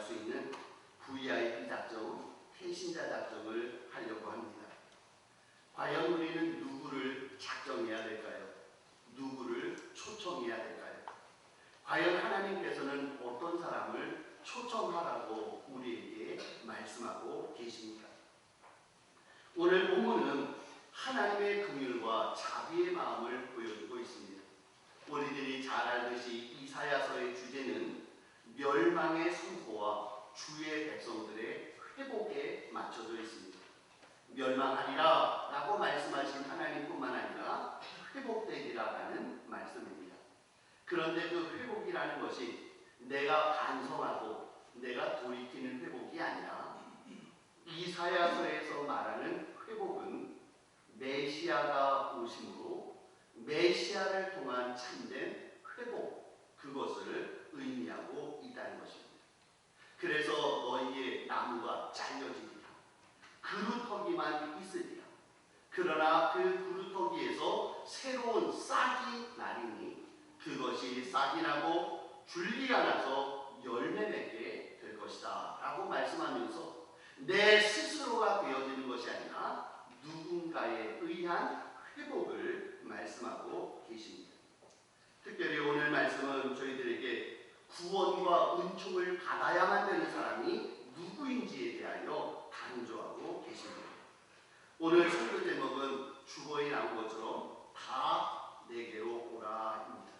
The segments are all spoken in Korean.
수 있는 VIP 작정, 태신자 작정을 하려고 합니다. 과연 우리는 누구를 작정해야 될까요? 누구를 초청해야 될까요? 과연 하나님께서는 어떤 사람을 초청하라고 우리에게 말씀하고 계십니까? 오늘 본문은 하나님의 긍휼과 자비의 마음을 보여주고 있습니다. 우리들이 잘 알듯이 이사야서의 주제는 멸망의 선포와 주의 백성들의 회복에 맞춰져 있습니다. 멸망하리라 라고 말씀하신 하나님뿐만 아니라 회복되리라는 말씀입니다. 그런데 그 회복이라는 것이 내가 반성하고 내가 돌이키는 회복이 아니라 이사야서에서 말하는 회복은 메시아가 오심으로 메시아를 통한 참된 회복, 그것을 의미하고 있다는 것입니다. 그래서 너희의 나무가 잘려지리라, 그루터기만 있으리라. 그러나 그 그루터기에서 새로운 싹이 나리니 그것이 싹이 나고 줄기가 나서 열매 맺게 될 것이다 라고 말씀하면서 내 스스로가 되어지는 것이 아니라 누군가에 의한 회복을 말씀하고 계십니다. 특별히 오늘 말씀은 저희들에게 구원과 은총을 받아야만 되는 사람이 누구인지에 대하여 강조하고 계십니다. 오늘 설교 제목은 주보에 나온 것처럼 다 내게로 오라입니다.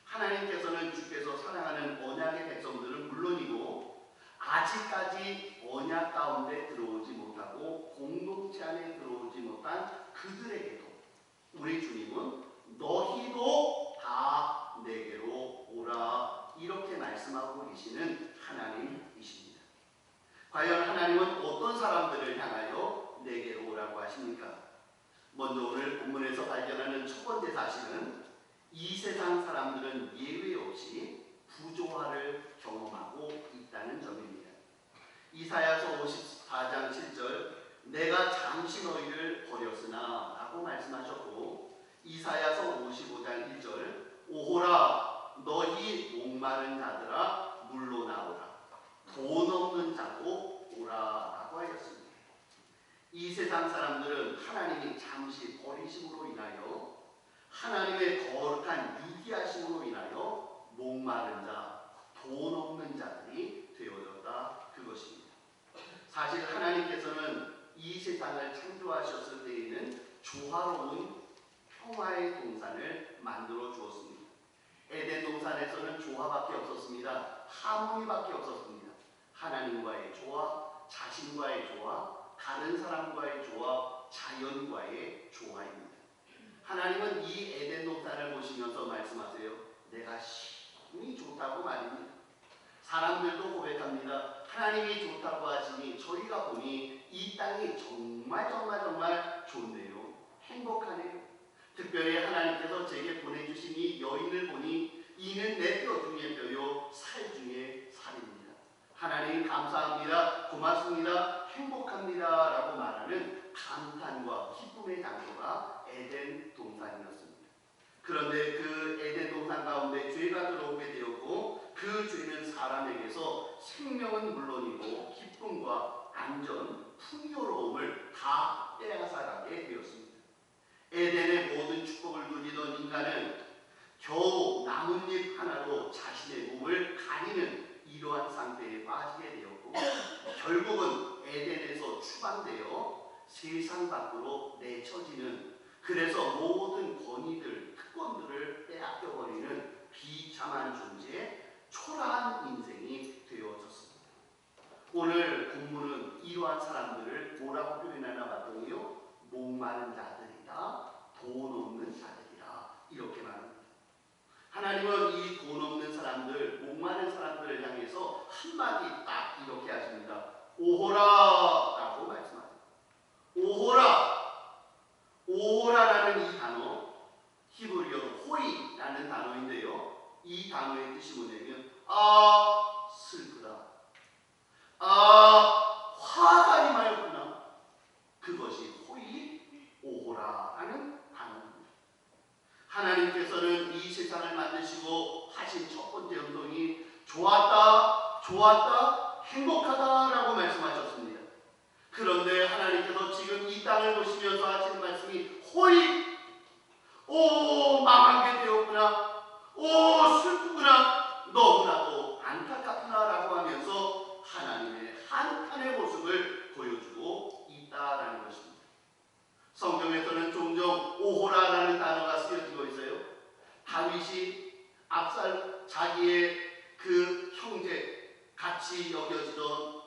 하나님께서는 주께서 사랑하는 언약의 백성들은 물론이고 아직까지 언약 가운데 들어오지 못하고 공동체 안에 들어오지 못한 그들에게도 우리 주님은 너희도 다 내게로 오라 이렇게 말씀하고 계시는 하나님이십니다. 과연 하나님은 어떤 사람들을 향하여 내게로 오라고 하십니까? 먼저 오늘 본문에서 발견하는 첫 번째 사실은 이 세상 사람들은 예외 없이 부조화를 경험하고 있다는 점입니다. 이사야서 54장 7절 내가 잠시 너희를 버렸으나 라고 말씀하셨고, 이사야서 55장 1절 오호라 너희 목마른 자들아 물로 나오라 돈 없는 자도 오라 라고 하였습니다. 이 세상 사람들은 하나님이 잠시 버리심으로 인하여 하나님의 거룩한 유기하심으로 인하여 목마른 자, 돈 없는 자들이 되어졌다 그것입니다. 사실 하나님께서는 이 세상을 창조하셨을 때에는 조화로운 평화의 동산을 만들어 주었습니다. 에덴 동산에서는 조화밖에 없었습니다. 하모니밖에 없었습니다. 하나님과의 조화, 자신과의 조화, 다른 사람과의 조화, 자연과의 조화입니다. 하나님은 이 에덴 동산을 보시면서 말씀하세요. 내가 심히 좋다고 말입니다. 사람들도 고백합니다. 하나님이 좋다고 하시니 저희가 보니 이 땅이 정말 좋네요. 행복하네요. 특별히 하나님께서 제게 보내주신 이 여인을 보니 이는 내 뼈 중에 뼈요 살 중에 살입니다. 하나님 감사합니다. 고맙습니다. 행복합니다 라고 말하는 감탄과 기쁨의 장소가 에덴 동산이었습니다. 그런데 그 에덴 동산 가운데 죄가 들어오게 되었고 그 죄는 사람에게서 생명은 물론이고 기쁨과 안전, 풍요로움을 다 빼앗아가게 되었습니다. 에덴의 모든 축복을 누리던 인간은 겨우 나뭇잎 하나로 자신의 몸을 가리는 이러한 상태에 빠지게 되었고 결국은 에덴에서 추방되어 세상 밖으로 내쳐지는, 그래서 모든 권위들, 특권들을 빼앗겨버리는 비참한 존재, 초라한 인생이 되어졌습니다. 오늘 본문은 이러한 사람들을 뭐라고 표현하나 봤더니요, 목마른 자들이다, 돈 없는 자들이다 이렇게 말합니다. 하나님은 이 돈 없는 사람들, 목마른 사람들을 향해서 한마디 딱 이렇게 하십니다. 오호라 라고 말씀하세요. 오호라. 오호라라는 이 단어 히브리어로 호이라는 단어인데요, 이 단어의 뜻이 뭐냐면 슬프다, 화가 임하였구나, 그것이 호이 오호라라는 단어입니다. 하나님께서는 이 세상을 만드시고 하신 첫 번째 음성이 좋았다, 좋았다, 행복하다라고 말씀하셨습니다. 그런데 하나님께서 지금 이 땅을 보시면서 하시는 말씀이 호의, 오 망하게 되었구나, 오 슬프구나, 너무나도 안타깝구나라고 하면서 하나님의 한탄의 모습을 보여주고 있다라는 것입니다. 성경에서는 종종 오호라라는 단어가 쓰여지고 있어요. 다윗이 자기의 그 형제 같이 여겨지던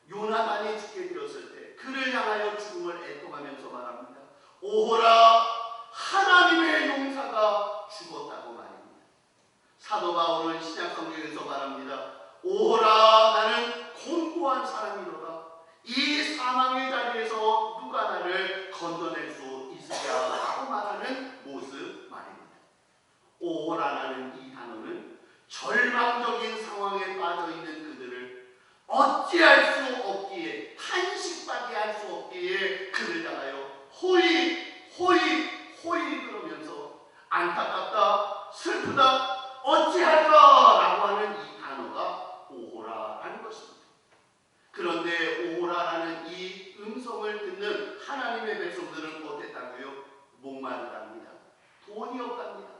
요나단이 죽게 되었을 때 그를 향하여 죽음을 애통하면서 말합니다. 오호라, 하나님의 용사가 죽었다고 말입니다. 사도 바울은 신약성경에서 말합니다. 오호라, 나는 곤고한 사람이로다. 이 사망의 자리에서 누가 나를 건져낼 수 있으랴라고 말하는 모습 말입니다. 오호라라는 이 단어는 절망적인 상황에 빠져 있는 그들을 어찌할 수 없기에, 탄식밖에 할 수 없기에 그를 향하여 호의, 호의, 호의 그러면서 안타깝다, 슬프다, 어찌할까라고 하는 이 단어가 오호라라는 것입니다. 그런데 오호라라는 이 음성을 듣는 하나님의 백성들은 어땠다고요? 목마르답니다. 돈이 없답니다.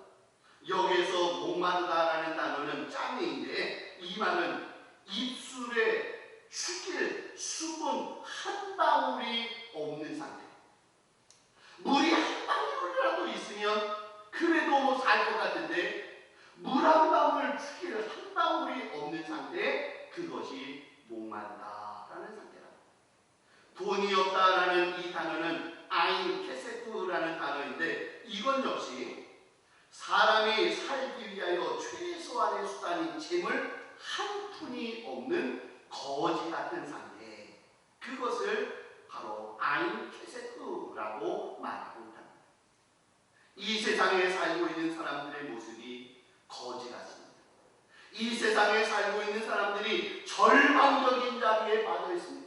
여기에서 목마르다라는 단어는 짱인데 이 말은 입술에 죽일 수분 한 방울이 없는 상태. 물이 한 방울이라도 있으면 그래도 살 것 같은데 물 한 방울 죽일 한 방울이 없는 상태, 그것이 목마르다라는 상태다. 돈이 없다라는 이 단어는 아인 케세프라는 단어인데 이건 역시 사람이 살기 위하여 최소한의 수단인 재물 한 푼이 없는 거지 같은 상태, 그것을 바로 아인 케세프라고 말하고 있다. 이 세상에 살고 있는 사람들의 모습이 거지 같습니다. 이 세상에 살고 있는 사람들이 절망적인 자리에 빠져 있습니다.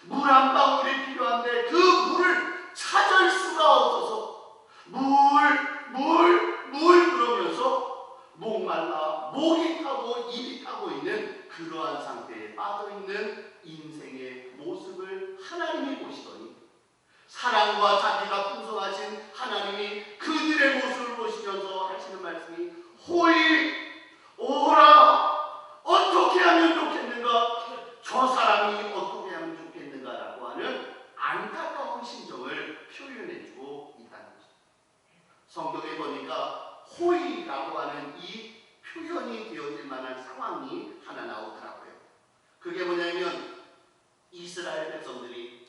물 한 방울이 필요한데 그 물을 찾을 수가 없어서 물 그러면서 목말라 목이 타고 입이 타고 있는 그러한 상태에 빠져 있는 인생의 모습을 하나님이 보시더니 사랑과 자비가 풍성하신 하나님이 그들의 모습을 보시면서 하시는 말씀이 호의, 오호라, 어떻게 하면 좋겠는가, 저 사람이 어떻게 하면 좋겠는가라고 하는 안타까운 심정을 표현해주고 있다는 것입니다. 성경에 보니까 호의라고 하는 이 표현이 되어질 만한 상황이 하나 나오더라고요. 그게 뭐냐면 이스라엘 백성들이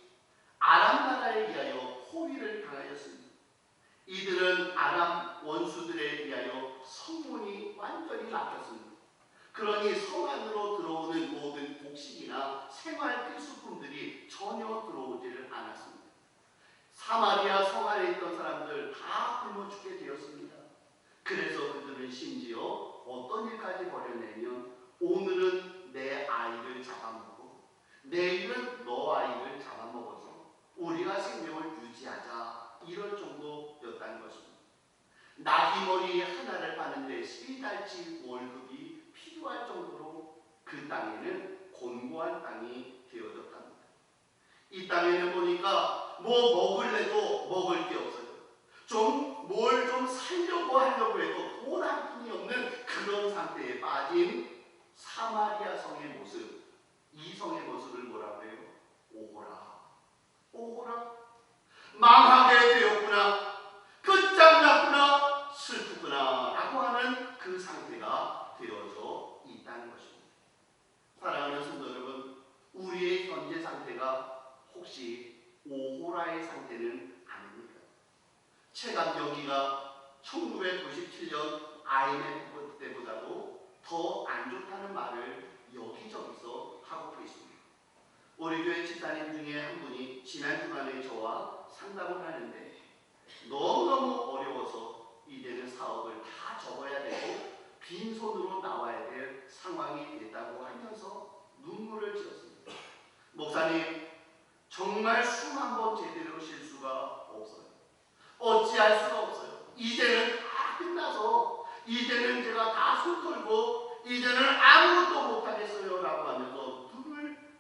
아람 나라에 의하여 호위를 당하였습니다. 이들은 아람 원수들에 의하여 성문이 완전히 막혔습니다. 그러니 성 안으로 들어오는 모든 곡식이나 생활 필수품들이 전혀 들어오지를 않았습니다. 사마리아 성 안에 있던 사람들 다 굶어 죽게 되었습니다. 그래서 그들은 심지어 어떤 일까지 벌여내면 오늘은 내 아이를 잡아먹고 내일은 너 아이를 잡아먹어서 우리가 생명을 유지하자, 이럴 정도였다는 것입니다. 나귀머리 하나를 파는데 12달치 월급이 필요할 정도로 그 땅에는 곤고한 땅이 되어졌답니다. 이 땅에는 보니까 뭐 먹을래도 먹을 게 없어요. 뭘 좀 살려고 하려고 해도 돈 한 푼이 없는 그런 상태에 빠진 사마리아 성의 모습, 이 성의 모습을 뭐라고 해요? 오호라, 오호라, 망하게 되었구나, 끝장났구나, 슬프구나 라고 하는 그 상태가 되어져 있다는 것입니다. 사랑하는 성도 여러분, 우리의 현재 상태가 혹시 오호라의 상태는 아닙니까? 최강경기가 1997년 IMF 때보다도 더 안 좋다는 말을 여기저기서 하고 있습니다. 우리 교회 집사님 중에 한 분이 지난 주간에 저와 상담을 하는데 너무너무 어려워서 이제는 사업을 다 접어야 되고 빈손으로 나와야 될 상황이 됐다고 하면서 눈물을 지었습니다. 목사님, 정말 숨 한 번 제대로 쉴 수가 없어요. 어찌할 수가 없어요. 이제는 다 끝나서 이제는 제가 다 손 털고 이제는 아무것도 못하겠어요 라고 하면서 눈을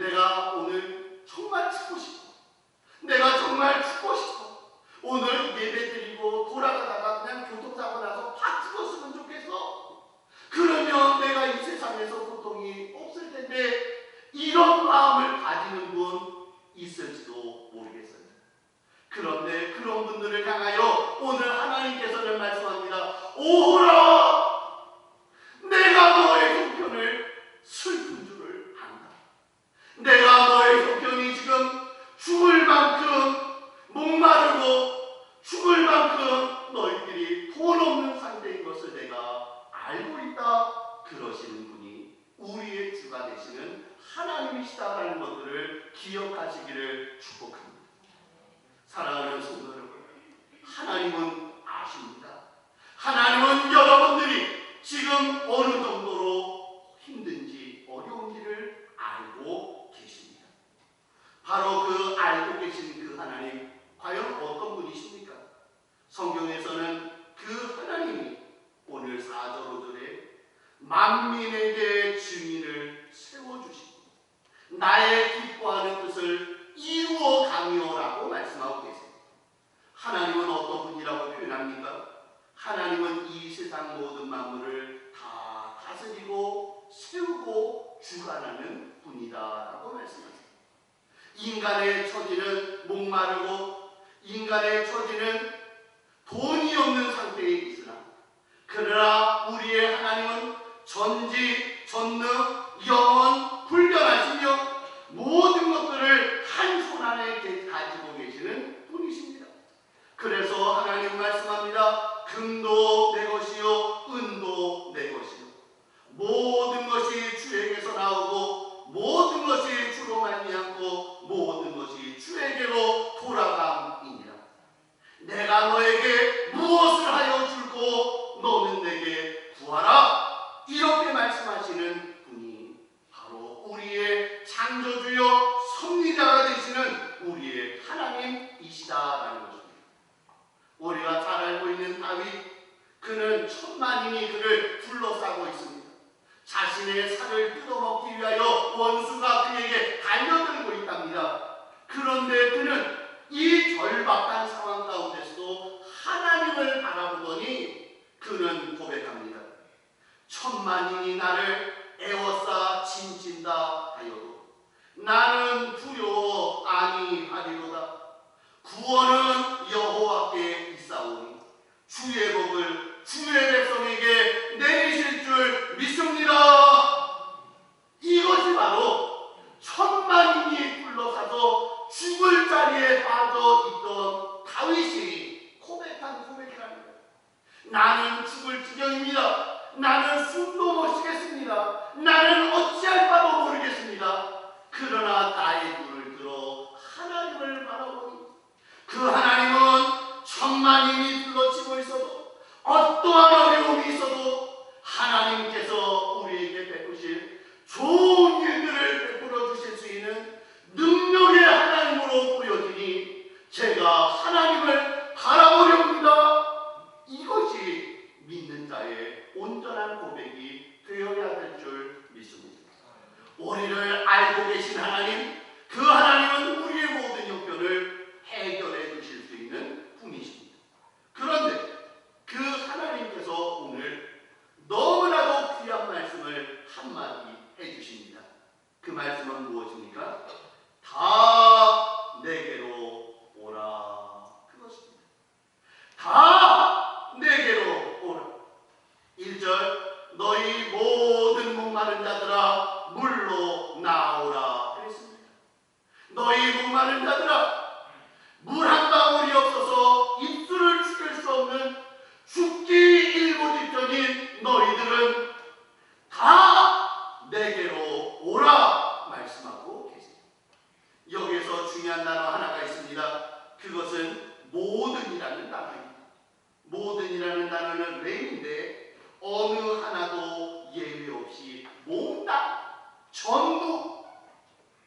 내가 오늘 정말 죽고 싶어. 내가 정말 죽고 싶어. 오늘 예배드리고 돌아가다가 그냥 교통사고 나서 팍 죽었으면 좋겠어. 그러면 내가 이 세상에서 고통이 없을 텐데, 이런 마음을 가지는 분 있을지도 모르겠어요. 그런데 그런 분들을 향하여 오늘 하나님께서는 말씀합니다. 오호라! 내가 너의 형편을 슬픈 줄을 안다. 내가 너의 형편이 지금 죽을 만큼 목마르고 죽을 만큼 너희들이 돈 없는 상태인 것을 내가 알고 있다. 그러시는 분이 우리의 주가 되시는 하나님이시다라는 것들을 기억하시기를 축복합니다. 사랑하는 성도 여러분, 하나님은 아십니다. 하나님은 여러분들이 지금 어느 정도로 힘든지 어려운지를 알고 계십니다. 바로 그 알고 계신 그 하나님, 과연 어떤 분이십니까? 성경에서는 그 하나님이 오늘 4절 5절에 만민에게 증인을 세워주시고 나의 기뻐하는 뜻을 이루어 가미오라고 말씀하고 계세요. 하나님은 어떤 분이라고 표현합니까? 하나님은 이 세상 모든 만물을 다 다스리고 세우고 주관하는 분이다라고 말씀하세요. 인간의 처지는 목마르고 인간의 처지는 돈이 없는 상태에 있으나, 그러나 우리의 하나님은 전지 전능 영원 불변하시며 모든 것들을 한 손 안에 가지고 계시는 분이십니다. 그래서 하나님 말씀합니다. 금도 내 것이요 은도 내 것이요 모든 것이 주에게서 나오고 모든 것이 주로 말미암고 모든 것이 주에게로 돌아감이니라. 내가 너에게 무엇을 하여 줄고 너는 내게 구하라. 이렇게 말씀하시는 분이 바로 우리의 창조주요 섭리자가 되시는 우리의 하나님이시다라는 것입니다. 우리가 잘 알고 있는 다윗, 그는 천만인이 그를 둘러싸고 있습니다. 자신의 살을 뜯어먹기 위하여 원수가 그에게 달려들고 있답니다. 그런데 그는 이 절박한 상황 가운데서도 하나님을 바라보더니 그는 고백합니다. 천만인이 나를 애워싸 짐진다 하여도 나는 두려워 아니하리로다. 구원은 여호와께 있사오니 주의 복을 주의 백성에게 내리실 줄 믿습니다. 이것이 바로 천만인이 둘러싸서 죽을 자리에 빠져 있던 다윗이 고백한 고백이라는 거예요. 나는 죽을 지경입니다. 나는 숨도 못 쉬겠습니다. 나는 어찌할 바도 모르겠습니다. 그러나 나의 눈을 들어 하나님을 바라보니 그 하나님은 천만인이 둘러치고 있어도 어떠한 어려움이 있어도 하나님께서 우리에게 베푸실 좋은 일들을 베풀어 주실 수 있는 능력의 하나님으로 보여지니 제가 하나님을 바라보렵니다. 이것이 믿는 자의 온전한 고백이 되어야 될 줄 믿습니다. 우리를 알고 계신 하나님, 그 하나님은 우리의 모든 형편을 해결해 주실 수 있는 분이십니다. 그런데 그 하나님께서 오늘 너무나도 귀한 말씀을 한마디 해주십니다. 그 말씀은 무엇입니까? 다 내게로 오라. 그것입니다. 다 내게로 오라. 1절 너희 모든 목마른 자들아 물로 나오라 그랬습니다. 너희 목마른 자들아, 물 한 방울이 없어서 입술을 죽일 수 없는 죽기 일보 직전인 너희들은 다 내게로 오라 말씀하고 계세요. 여기서 중요한 단어 하나가 있습니다. 그것은 모든이라는 단어입니다. 모든이라는 단어는 렘인데 어느 하나도 예외 없이 몽땅 전부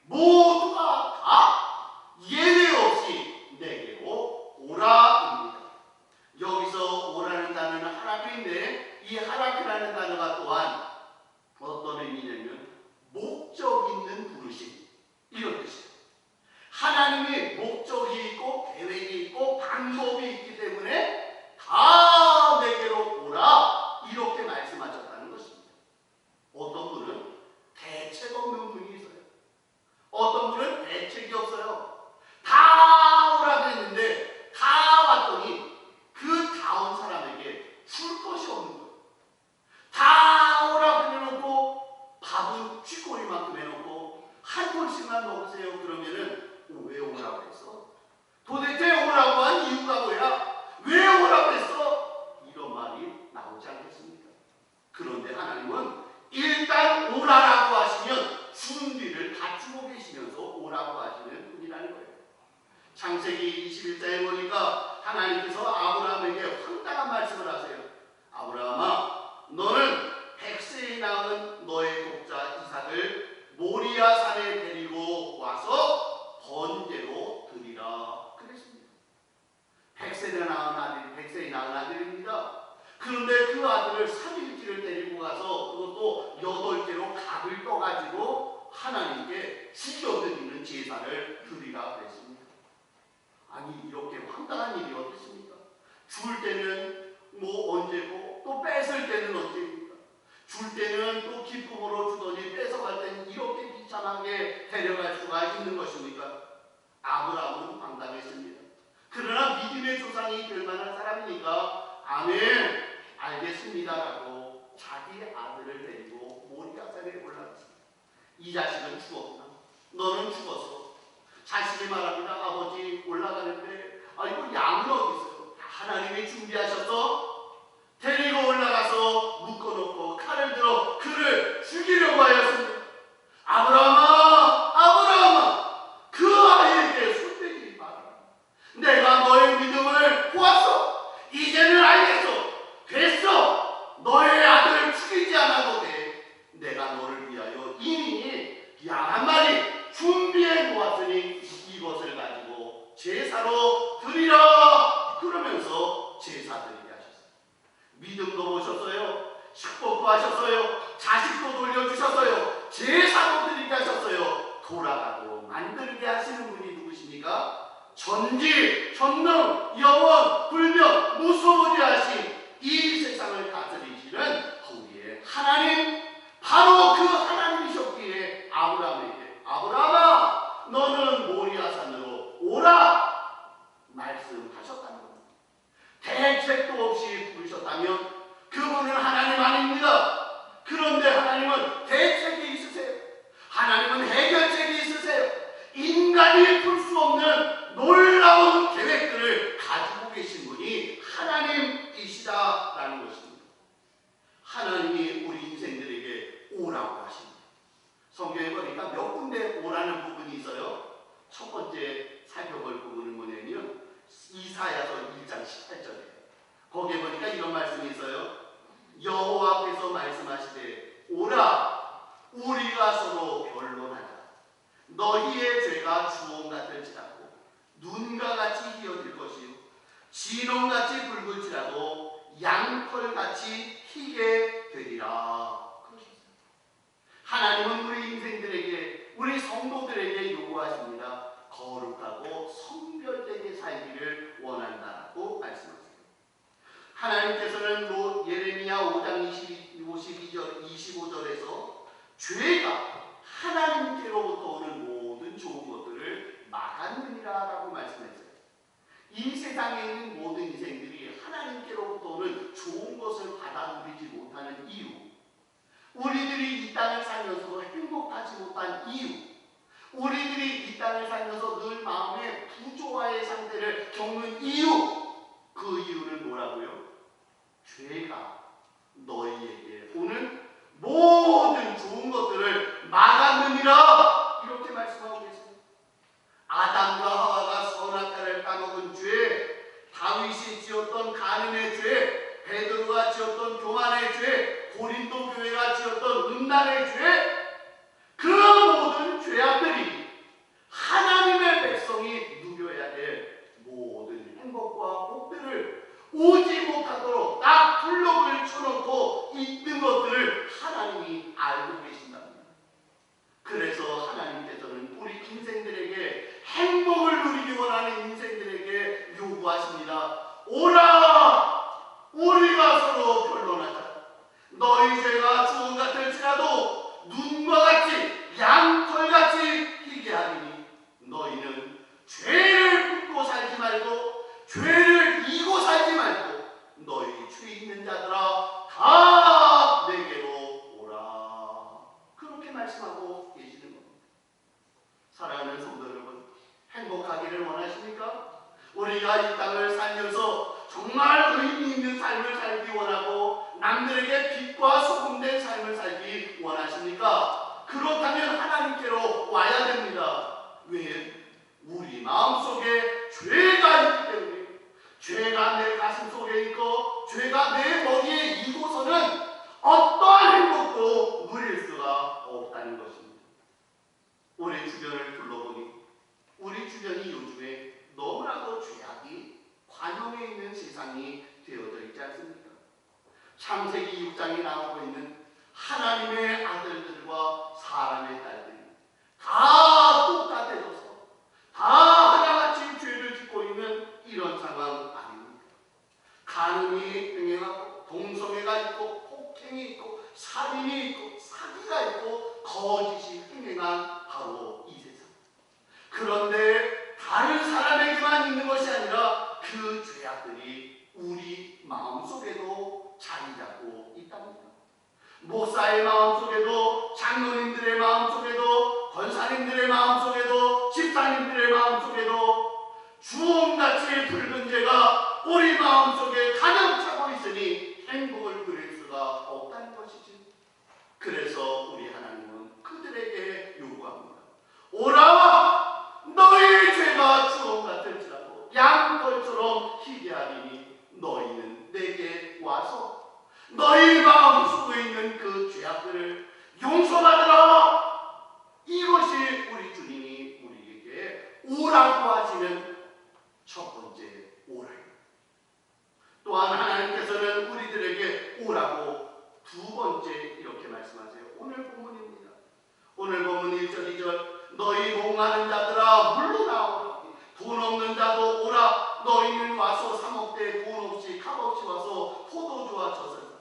모두가 다 예외 없이 내게로 오라입니다. 여기서 오라는 단어는 하라크인데 이 하라크라는 단어가 또한 어떤 의미냐면 목적 있는 부르심, 창세기 21장에 보니까 하나님께서 아브라함에게 황당한 말씀을 하세요. 아브라함아, 너는 100세에 낳은 너의 독자 이삭을 모리아 산에 데리고 와서 번제로 드리라 그랬습니다. 100세에 낳은 아들입니다. 그런데 그 아들을 3일째를 데리고 가서 그것도 8개로 각을 떠가지고 하나님께 죽여드리는 제사를 드리라 그랬습니다. 아니, 이렇게 황당한 일이 어딨습니까? 줄 때는 뭐 언제고 또 뺏을 때는 언제입니까? 줄 때는 또 기쁨으로 주더니 뺏어갈 때는 이렇게 비참하게 데려갈 수가 있는 것입니까? 아브라함은 황당했습니다. 그러나 믿음의 조상이 될 만한 사람이니까 아멘, 알겠습니다라고 자기 아들을 데리고 모리아산에 올라갔습니다. 이 자식은 죽었구나. 너는 죽었어. 자식이 말합니다. 아버지, 올라가는데 이거 양은 어디 있어요? 하나님이 준비하셔서 데리고 올라가서 묶어놓고 칼을 들어 그를 죽이려고 하였습니다. 아브라함아, 아브라함아, 그 아이에게 손대지 마라. 내가 너의 믿음을 보았어. 이제는 알겠어. 됐어. 너의 아들을 죽이지 않아도 돼. 내가 너를 위하여 이미 양 한 마리 준비해 놓았으니 이것을 가지고 제사로 드리라. 그러면서 제사 드리게 하셨어요. 믿음도 보셨어요. 축복도 하셨어요. 자식도 돌려주셨어요. 제사도 드리게 하셨어요. 돌아가도 만들게 하시는 분이 누구십니까? 전지, 전능, 영원, 불명, 무소부지하신 이 세상을 다스리시는 우리의 하나님, 바로 그 하나님이셨기에 아브라함에게 아브라함아, 너는 모리아산으로 오라 말씀하셨다는 겁니다. 대책도 없이 부르셨다면 그분은 하나님 아닙니다. 그런데 하나님은 대책이 있으세요. 하나님은 해결책이 있으세요. 인간이 풀 수 없는 놀라운 계획들을 가지고 계신 분이 하나님이시다라는 것입니다. 하나님이 우리 인생들에게 오라고 하십니다. 성경에 보니까 몇 군데 오라는 부분이 있어요. 첫 번째 살펴볼 부분은 뭐냐면 이사야서 1장 18절이에요. 거기에 보니까 이런 말씀이 있어요. 여호와께서 말씀하시되 오라, 우리가 서로 변론하자. 너희의 죄가 주홍 같을지라도 눈과 같이 희어질 것이요 진홍같이 붉을지라도 양털같이 희게 되리라. 하나님은 우리 인생들에게, 우리 성도들에게 요구하십니다. 거룩하고 성별되게 살기를 원한다라고 말씀하세요. 하나님께서는 예레미야 5장 25절에서 죄가 하나님께로부터 오는 모든 좋은 것들을 막았느니라라고 말씀했어요. 이 세상에 있는 모든 인생들이 하나님께로부터 오는 좋은 것을 받아 누리지 못하는 이유, 우리들이 이 땅을 살면서 행복하지 못한 이유, 우리들이 이 땅을 살면서 늘 마음의 부조화의 상태를 겪는 이유, 그 이유는 뭐라고요? 죄가 너희에게 오는 모든 좋은 것들을 막았느니라, 이렇게 말씀하고 계십니다. 아담과 하와가 선악과를 따먹은 죄, 다윗이 지었던 간음의 죄, 베드로가 지었던 교만의 죄, 고린도 교회가 지었던 음란의 죄, 그 모든 죄악들이 하나님의 백성이 누려야 될 모든 행복과 복들을 오지 못하도록 딱 블록을 쳐놓고 있는 것들을 하나님이 알고 계신답니다. 그래서 하나님께서는 우리 인생들에게 행복을 누리기 원하는 인생들에게 요구하십니다. 오라, 우리가 서로 변론하자. 너희 죄가 주홍 같을지라도 눈과 같이 양털같이 희게 하리니 너희는 죄를 품고 살지 말고 죄를 이고 살지 말고 너희 죄 있는 자들아 다 내게로 오라. 그렇게 말씀하고 계시는 겁니다. 사랑하는 성도 여러분, 행복하기를 원하십니까? 우리가 이 땅을 살면서 정말 의미 있는 삶을 살기 원하고 남들에게 빛과 소금된 삶을 살기 원하십니까? 그렇다면 하나님께로 와야 됩니다. 왜? 우리 마음속에 관용에 있는 세상이 되어져 있지 않습니까? 창세기 6장에 나오고 있는 하나님의 아들들과 사람의 딸들이 다 똑같아져서 다 하나같이 죄를 짓고 있는 이런 상황 아닙니까? 간음이 흥행하고 동성애가 있고 폭행이 있고 살인이 있고 사기가 있고 거짓이 흥행한 바로 이 세상. 그런데 다른 사람에게만 있는 것이 아니라 그 죄악들이 우리 마음속에도 자리 잡고 있답니다. 목사의 마음속에도, 장로님들의 마음속에도, 권사님들의 마음속에도, 집사님들의 마음속에도 주홍같이 붉은 죄가 우리 마음속에 가득 차고 있으니 행복을 누릴 수가 없다는 것이지. 그래서 우리 하나님은 그들에게 요구합니다. 오라! 너희 죄가 주홍같을지라도 양털처럼 희게하리니 너희는 내게 와서 너희 마음 속에 있는 그 죄악들을 용서받으라. 이것이 우리 주님이 우리에게 오라고 하시는 첫 번째 오라입니다. 또한 하나님께서는 우리들에게 오라고 두 번째 이렇게 말씀하세요. 오늘 본문입니다. 오늘 본문 1절 2절 너희 목마른 자들아 물러나오라. 돈 없는 자도 오라. 너희는 와서 사 먹되 돈 없이 값없이 와서 포도주와 젖을 사라.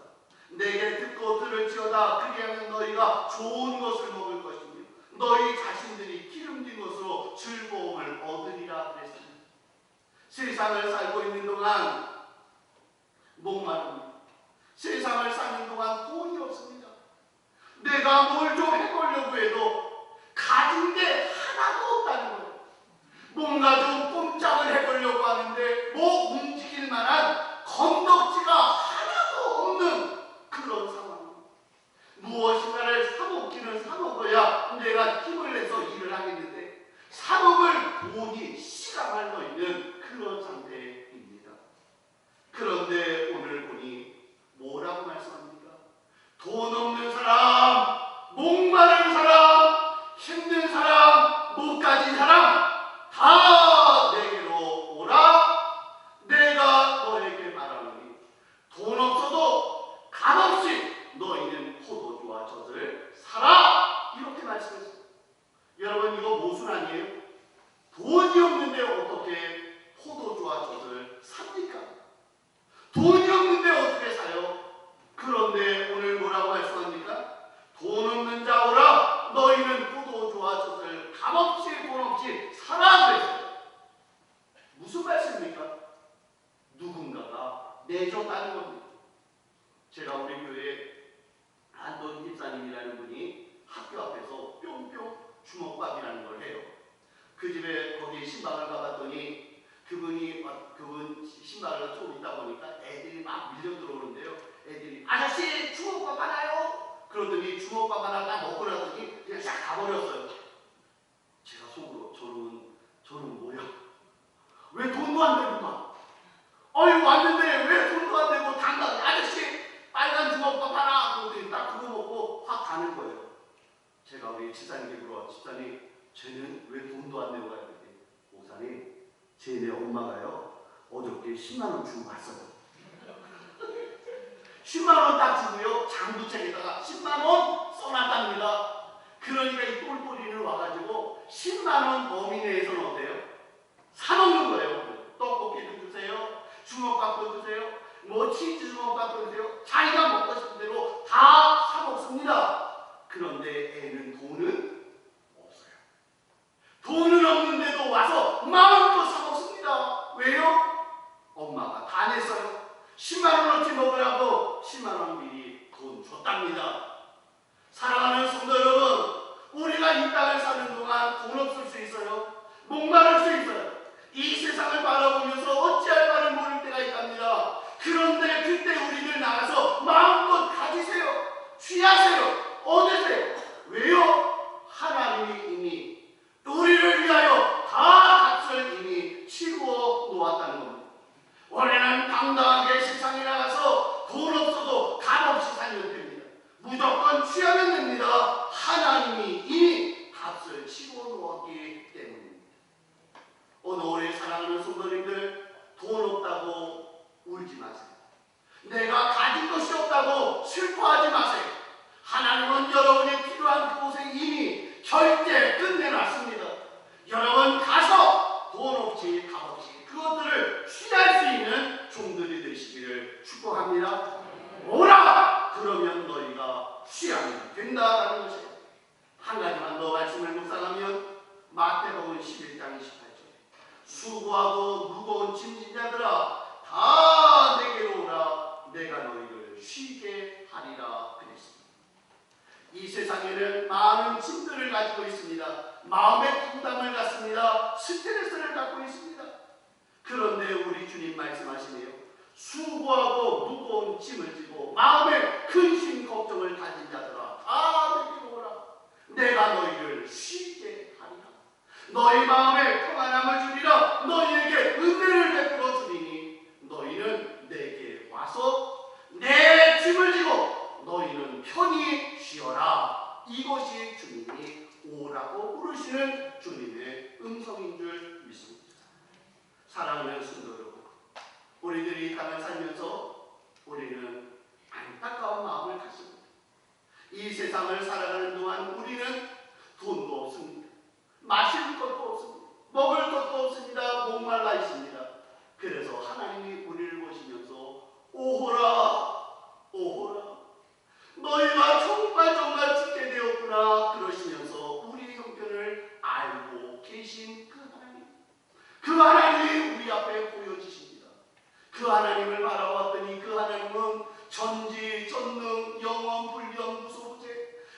내게 듣고 들을지어다. 그리하면 너희가 좋은 것을 먹을 것이며 너희 자신들이 기름진 것으로 즐거움을 얻으리라 그랬습니다. 세상을 살고 있는 동안 목마릅니다. 세상을 사는 동안 돈이 없습니다. 내가 뭘 좀 해보려고 해도 가진 게 하나도 없다는 거예요. 뭔가 좀 꼼짝을 해보려고 하는데 뭐 움직일 만한 건덕지가 하나도 없는 그런 상황입니다. 무엇인가를 사먹기는 사먹어야 내가 힘을 내서 일을 하겠는데 사먹을 돈이 씨가 말려있는 그런 상태입니다. 그런데 오늘 보니 뭐라고 말씀합니까? 돈 없는 사람, 목마른 사람, 힘든 사람, 못 가진 사람 다 내게로 오라. 내가 너에게 말하노니 돈 없어도 값없이 너희는 포도주와 젖을 사라. 이렇게 말씀했어요. 여러분 이거 모순 아니에요? 돈이 없는데 어떻게 포도주와 젖을 삽니까? 돈이 없는데 어떻게 사요? 그런데 오늘 뭐라고 말씀합니까? 돈 없는 자 오라. 너희는 포도주와 젖을 값없이 돈 없이 사라 그랬어요. 무슨 말씀입니까? 누군가가 내줬다는 겁니다. 제가 우리 교회에 안돈 집사님이라는 분이 학교 앞에서 뿅뿅 주먹밥이라는 걸 해요. 그 집에 거기 신방을 가봤더니 그분 신발을 좀 있다 보니까 애들이 막 밀려 들어오는데요. 애들이 아저씨 주먹밥 하나요? 그러더니 주먹밥 하나 딱 먹고 나더니 그냥 싹 가버렸어요. 제가 속으로 저는 뭐야? 왜 돈도 안 되구만? 어이 왔는데 왜 돈도 안 되고 당당 아저씨 빨간 주먹밥 하나 그러더니 딱 그거 먹고 확 가는 거예요. 제가 우리 집사님께 물어봐. 집사님 쟤는 왜 돈도 안 내고 가야 되지? 목사님 쟤네 엄마가요 어저께 10만원 주고 갔어요. 10만원 딱 주고요 장부책에다가 10만원 써놨답니다. 그러니까 이 똘똘이는 와가지고 10만원 범위 내에서는 어때요? 사먹는 거예요. 떡볶이도 주세요, 주먹밥도 주세요, 뭐 치즈 주먹밥도 주세요. 자기가 먹고 싶은 대로 다 사먹습니다. 그런데 애는 돈은 없어요. 돈은 없는데도 와서 마음껏 사먹습니다. 왜요? 엄마가 다 냈어요. 10만원어치 먹으라고 10만원 미리 돈 줬답니다. 사랑하는 성도 여러분, 우리가 이 땅을 사는 동안 돈 없을 수 있어요. 목마를 수 있어요. 이 세상을 바라보면서 어찌할 바를 모를 때가 있답니다. 그런데 그때 우리는 나가서 마음껏 가지세요. 취하세요. 얻으세요. 왜요? 하나님이 이미 우리를 위하여 다 값을 이미 치루어 놓았다는 겁니다. 원래는 당당하게 세상에 나가서 돈 없어도 값없이 살면 됩니다. 무조건 취하면 됩니다. 하나님이 이미 값을 치루어 놓았기 때문입니다. 오늘 우리 사랑하는 성도님들, 돈 없다고 울지 마세요. 내가 가진 것이 없다고 슬퍼하지 마세요. 하나님은 여러분이 필요한 그곳에 이미 결제 끝내놨습니다. 여러분 가서 돈 없이 값없이 그것들을 취할 수 있는 종들이 되시기를 축복합니다. 오라! 그러면 너희가 취하면 된다라는 것이에요. 한 가지만 더 말씀을 묵상하면 마태복음 11장 28절에 수고하고 무거운 짐진 자들아 다 내게로 오라 내가 너희를 쉬게 하리라 그랬습니다. 이 세상에는 많은 짐들을 가지고 있습니다. 마음의 부담을 갖습니다. 스트레스를 갖고 있습니다. 그런데 우리 주님 말씀하시네요. 수고하고 무거운 짐을 지고 마음에 근심 걱정을 가진 자들아 다 내게로 오라 내가 너희를 쉬게 하리라. 너희 마음에 평안함을 주리라. 너희에게 은혜를 베풀어 주리니 너희는 내게 와서 내 짐을 지고 너희는 편히 쉬어라. 이것이 주님이 오라고 부르시는 주님의 음성인 줄 믿습니다. 사랑하는 성도 여러분, 우리들이 이 땅을 살면서 우리는 안타까운 마음을 갖습니다. 이 세상을 살아가는 동안 우리는 돈도 없습니다. 마실 것도 없습니다. 먹을 것도 없습니다. 목말라 있습니다. 그래서 하나님이 우리를 보시면서 오호라 오호라 너희가 정말 죽게 되었구나 그러시면서 우리의 형편을 알고 계신 그 하나님이 우리 앞에 보여주십니다. 그 하나님을 바라봤더니 그 하나님은 전지전능 영원 불변 무소부재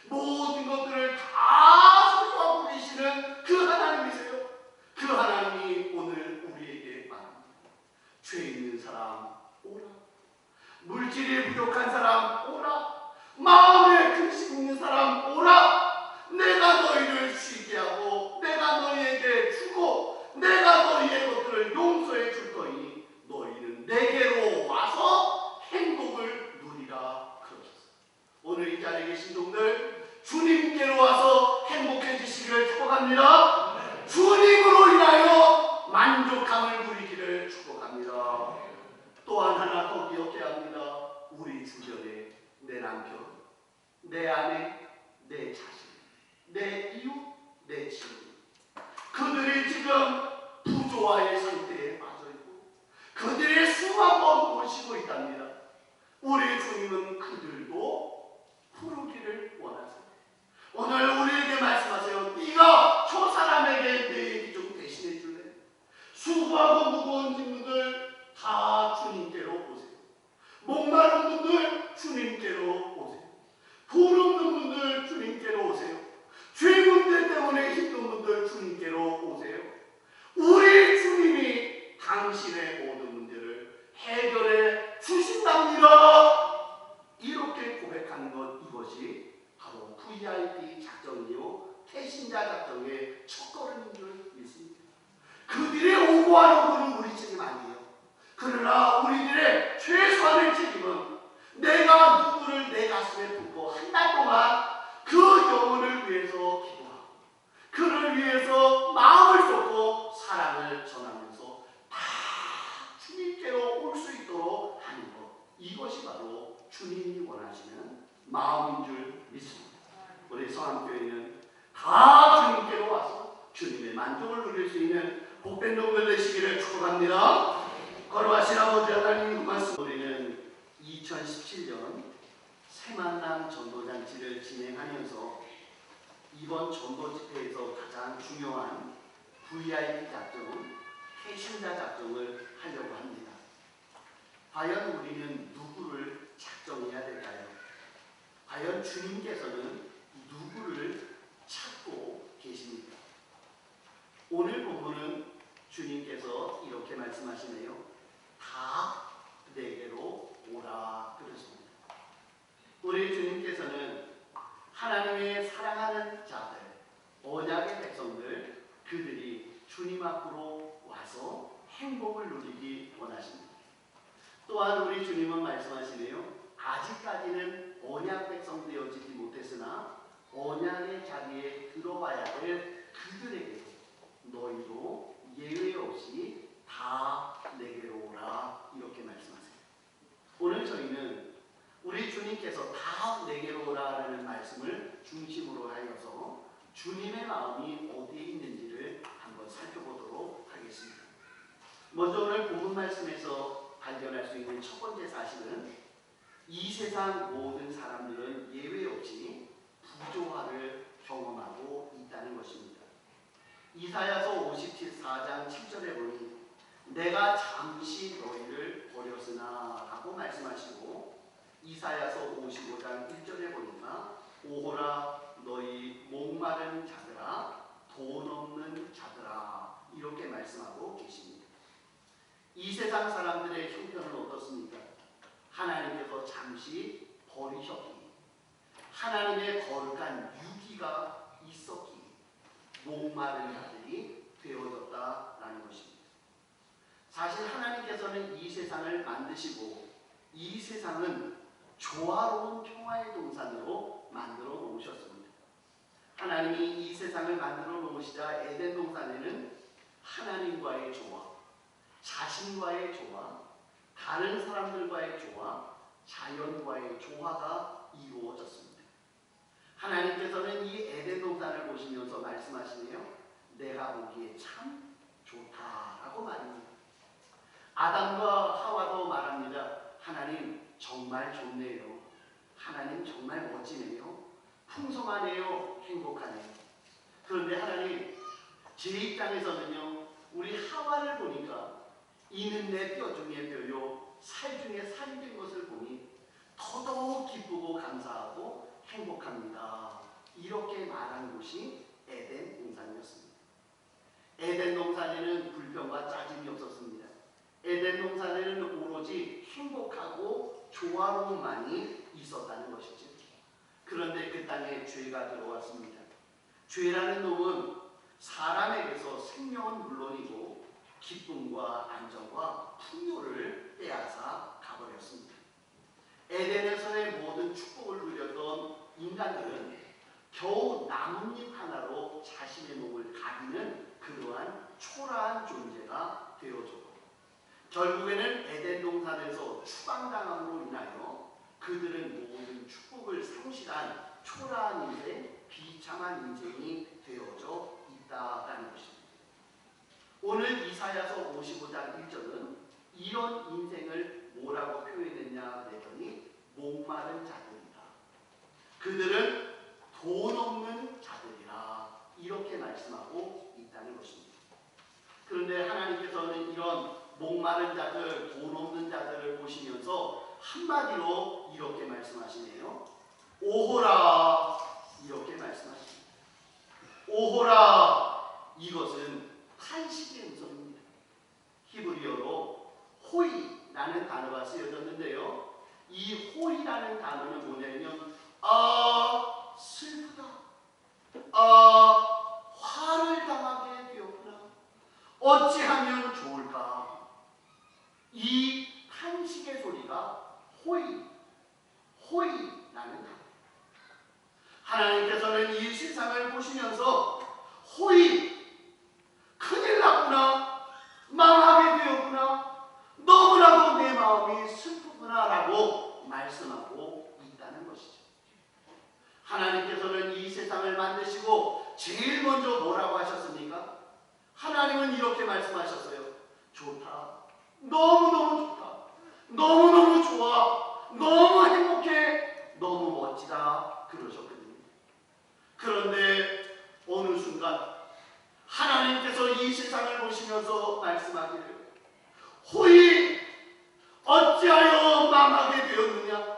모든 것들을 다 소유하고 계시는 그 하나님이세요. 그 하나님이 오늘 우리에게 말합니다. 죄 있는 사람 오라. 물질이 부족한 사람 오라. 마음에 근심 있는 사람 오라. 내가 너희를 쉬게 하고 내가 너희에게 주고 내가 너희의 것들을 용서해 줄 거니 너희는 내게로 와서 행복을 누리라 그러셨어요. 오늘 이 자리에 계신 종들 주님께로 와서 행복해지시기를 축복합니다. 주님으로 인하여 만족함을 누리기를 축복합니다. 또한 하나 더 기억해야 합니다. 우리 주변에 내 남편, 내 아내, 내 자식, 내 이웃, 내 친구 그들이 지금 부조화의 상태에 빠져있고 그들의 수만 번 모시고 있답니다. 우리 주님은 그들도 부르기를 원하세요. 오늘 우리에게 말씀하세요. 네가 저 사람에게 내 얘기 좀 대신해 줄래? 수고하고 무거운 짐들 다 주님께로 오세요. 목마른 분들 주님께로 오세요. 돈 없는 분들 주님께로 오세요. 죄 문제 때문에 힘든 분들 주님께로 오세요. 우리 주님이 당신의 모든 문제를 해결해 주신답니다. 이렇게 고백하는 것 이것이 바로 VIP 작전이요 태신자 작전의 첫걸음인 줄 믿습니다. 그들의 오고하는 것은 우리 책임 아니에요. 그러나 우리들의 최소한의 책임은 내가 누구를 내 가슴에 품고 한 달 동안 그 영혼을 위해서 기도하고 그를 위해서 마음을 쏟고 사랑을 전하면서 다 주님께로 올 수 있도록 하는 것 이것이 바로 주님이 원하시는 마음인 줄 믿습니다. 우리 성함교회는 다 주님께로 와서 주님의 만족을 누릴 수 있는 복된 종들 되시기를 축복합니다. 거룩하신 아버지 하나님 그 말씀 우리는 2017년 새만남 전도잔치를 진행하면서 이번 전도 집회에서 가장 중요한 VIP 작정은 태신자 작정을 하려고 합니다. 과연 우리는 누구를 작정해야 될까요? 과연 주님께서는 누구를 찾고 계십니까? 오늘 본문은 주님께서 이렇게 말씀하시네요. 다 내게로 오라 그러십니다. 우리 주님께서는 하나님의 사랑하는 자들, 언약의 백성들, 그들이 주님 앞으로 와서 행복을 누리기 원하십니다. 또한 우리 주님은 말씀하시네요. 아직까지는 언약 백성 되어지지 못했으나 언약의 자리에 들어와야 될 그들에게도 너희도 예외 없이 다 내게로 마음이 어디에 있는지를 한번 살펴보도록 하겠습니다. 먼저 오늘 본문 말씀에서 발견할 수 있는 첫 번째 사실은 이 세상 모든 사람들은 예외 없이 부조화를 경험하고 있다는 것입니다. 이사야서 57장 7절에 보니 내가 잠시 너희를 버렸으나 라고 말씀하시고 이사야서 55장 1절에 보니까 오호라 너희 목마른 자들아 돈 없는 자들아 이렇게 말씀하고 계십니다. 이 세상 사람들의 형편은 어떻습니까? 하나님께서 잠시 버리셨기, 하나님의 거룩한 유기가 있었기 목마른 자들이 되어졌다라는 것입니다. 사실 하나님께서는 이 세상을 만드시고 이 세상은 조화로운 평화의 동산으로 만들어 놓으셨습니다. 하나님이 이 세상을 만들어 놓으시자 에덴 동산에는 하나님과의 조화, 자신과의 조화, 다른 사람들과의 조화, 자연과의 조화가 이루어졌습니다. 하나님께서는 이 에덴 동산을 보시면서 말씀하시네요. 내가 보기에 참 좋다라고 말합니다. 아담과 하와도 말합니다. 하나님 정말 좋네요. 하나님 정말 멋지네요. 풍성하네요. 행복하네요. 그런데 하나님 제 입장에서는요. 우리 하와를 보니까 이는 내 뼈 중에 뼈요 살 중에 살이 된 것을 보니 더더욱 기쁘고 감사하고 행복합니다. 이렇게 말한 곳이 에덴 동산이었습니다. 에덴 동산에는 불평과 짜증이 없었습니다. 에덴 동산에는 오로지 행복하고 조화로움만이 있었다는 것이죠. 그런데 그 땅에 죄가 들어왔습니다. 죄라는 놈은 사람에게서 생명은 물론이고 기쁨과 안정과 풍요를 빼앗아 가버렸습니다. 에덴에서의 모든 축복을 누렸던 인간들은 겨우 나뭇잎 하나로 자신의 몸을 가리는 그러한 초라한 존재가 되어졌고 결국에는 에덴 동산에서 추방당함으로 인하여 그들은 모든 축복을 상실한 초라한 인생, 비참한 인생이 되어져 있다라는 것입니다. 오늘 이사야서 55장 1절은 이런 인생을 뭐라고 표현했냐 그랬더니 목마른 자들이다. 그들은 돈 없는 자들이라 이렇게 말씀하고 있다는 것입니다. 그런데 하나님께서는 이런 목마른 자들, 돈 없는 자들을 보시면서 한마디로 이렇게 말씀하시네요. 오호라 이렇게 말씀하십니다. 오호라 이것은 탄식의 음성입니다. 히브리어로 호이라는 단어가 쓰여졌는데요. 이 호이라는 단어는 뭐냐면 슬프다. 화를 당하게 되었구나. 어찌하면 좋을까. 이 탄식의 소리가 호이라는 단어. 하나님께서는 이 세상을 보시면서 큰일 났구나. 망하게 되었구나. 너무나도 내 마음이 슬프구나 라고 말씀하고 있다는 것이죠. 하나님께서는 이 세상을 만드시고 제일 먼저 뭐라고 하셨습니까? 하나님은 이렇게 말씀하셨어요. 좋다. 너무너무 좋다. 너무너무 좋아. 너무 행복해. 너무 멋지다. 그러셨거든요. 그런데 어느 순간 하나님께서 이 세상을 보시면서 말씀하기를 어찌하여 망하게 되었느냐?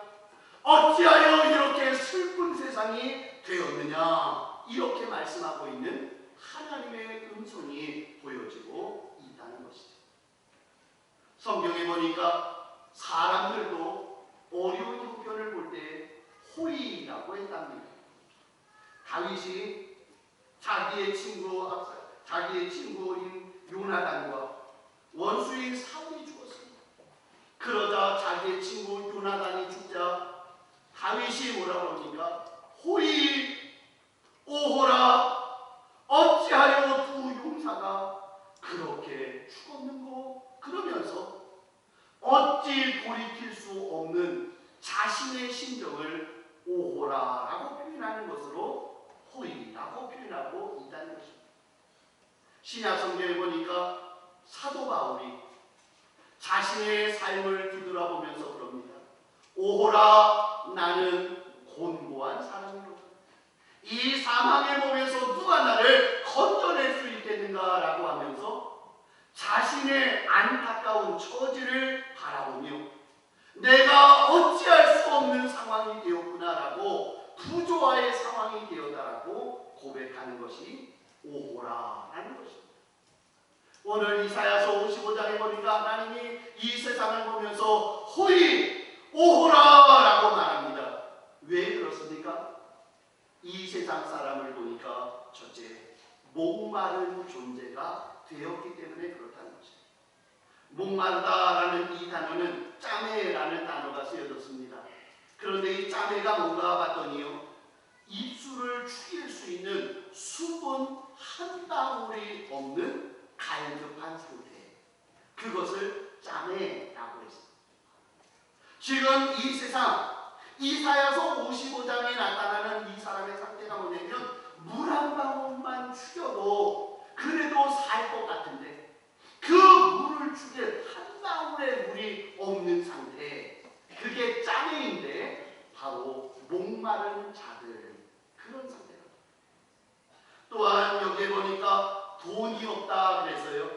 어찌하여 이렇게 슬픈 세상이 되었느냐? 이렇게 말씀하고 있는 하나님의 음성이 보여지고 있다는 것이죠. 성경에 보니까 사람들도 어려운 형편을 볼 때 호의라고 했답니다. 다윗이 자기의 친구인 요나단과 원수인 사울이 죽었습니다. 그러자 자기의 친구 요나단이 죽자 다윗이 뭐라고 합니까? 오호라 어찌하여 두 용사가 그렇게 죽었는고? 그러면서 어찌 돌이킬 수 없는 자신의 심정을 오호라라고 표현하는 것으로 호의라고 표현하고 있다는 것입니다. 신약 성경에 보니까 사도 바울이 자신의 삶을 뒤돌아보면서 그럽니다. 오호라 나는 곤고한 사람이로다. 이 사망의 몸에서 누가 나를 건져낼 수 있겠는가라고 하면서 자신의 안타까운 처지를 바라보며 내가 어찌할 수 없는 상황이 되었구나라고 부조화의 상황이 되었다라고 고백하는 것이 오호라라는 것입니다. 오늘 이사야서 55장에 보니까 하나님이 이 세상을 보면서 호이 오호라라고 말합니다. 왜 그렇습니까? 이 세상 사람을 보니까 첫째, 목마른 존재가 되었기 때문에 그렇다는 것입니다. 목마르다라는 이 단어는 짜매라는 단어가 쓰여졌습니다. 그런데 이 짜매가 뭔가 봤더니요, 입술을 죽일 수 있는 수분 한 방울이 없는 갈급한 상태, 그것을 짜매라고 했습니다. 지금 이 세상 이사야서 55장에 나타나는 이 사람의 상태가 뭐냐면 물 한 방울만 죽여도 그래도 살 것 같은데 그 물을 죽일 한 방울의 물이 없는 상태, 그게 짜매인데 바로 목마른 자들, 그런 상태다. 또한 여기에 보니까 돈이 없다 그랬어요.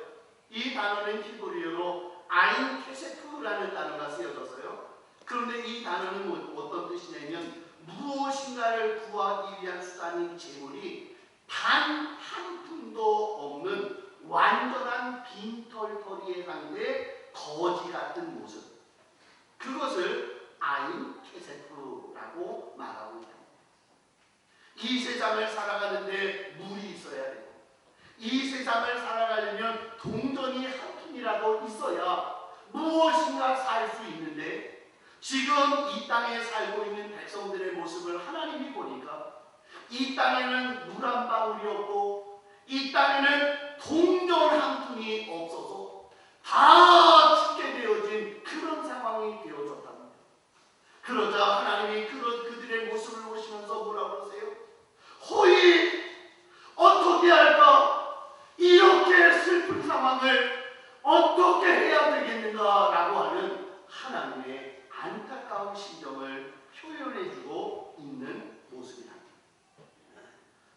이 단어는 히브리어로 아인 케세프라는 단어가 쓰여졌어요. 그런데 이 단어는 어떤 뜻이냐면 무엇인가를 구하기 위한 수단인 재물이 단 한 푼도 없는 완전한 빈털터리의 상태, 거지 같은 모습, 그것을 아인 케세프라고 말하고 있다. 이 세상을 살아가는데 물이 있어야 되고, 이 세상을 살아가려면 동전이 한 푼이라도 있어야 무엇인가 살 수 있는데, 지금 이 땅에 살고 있는 백성들의 모습을 하나님이 보니까 이 땅에는 물 한 방울이 없고 이 땅에는 동전 한 푼이 없어서 다 죽게 되어진 그런 상황이 되어졌답니다. 그러자 하나님이 그들의 모습을 보시면서 뭐라고 그러세요? 호이 어떻게 할까? 이렇게 슬픈 상황을 어떻게 해야 되겠는가? 라고 하는 하나님의 안타까운 심정을 표현해주고 있는 모습이다.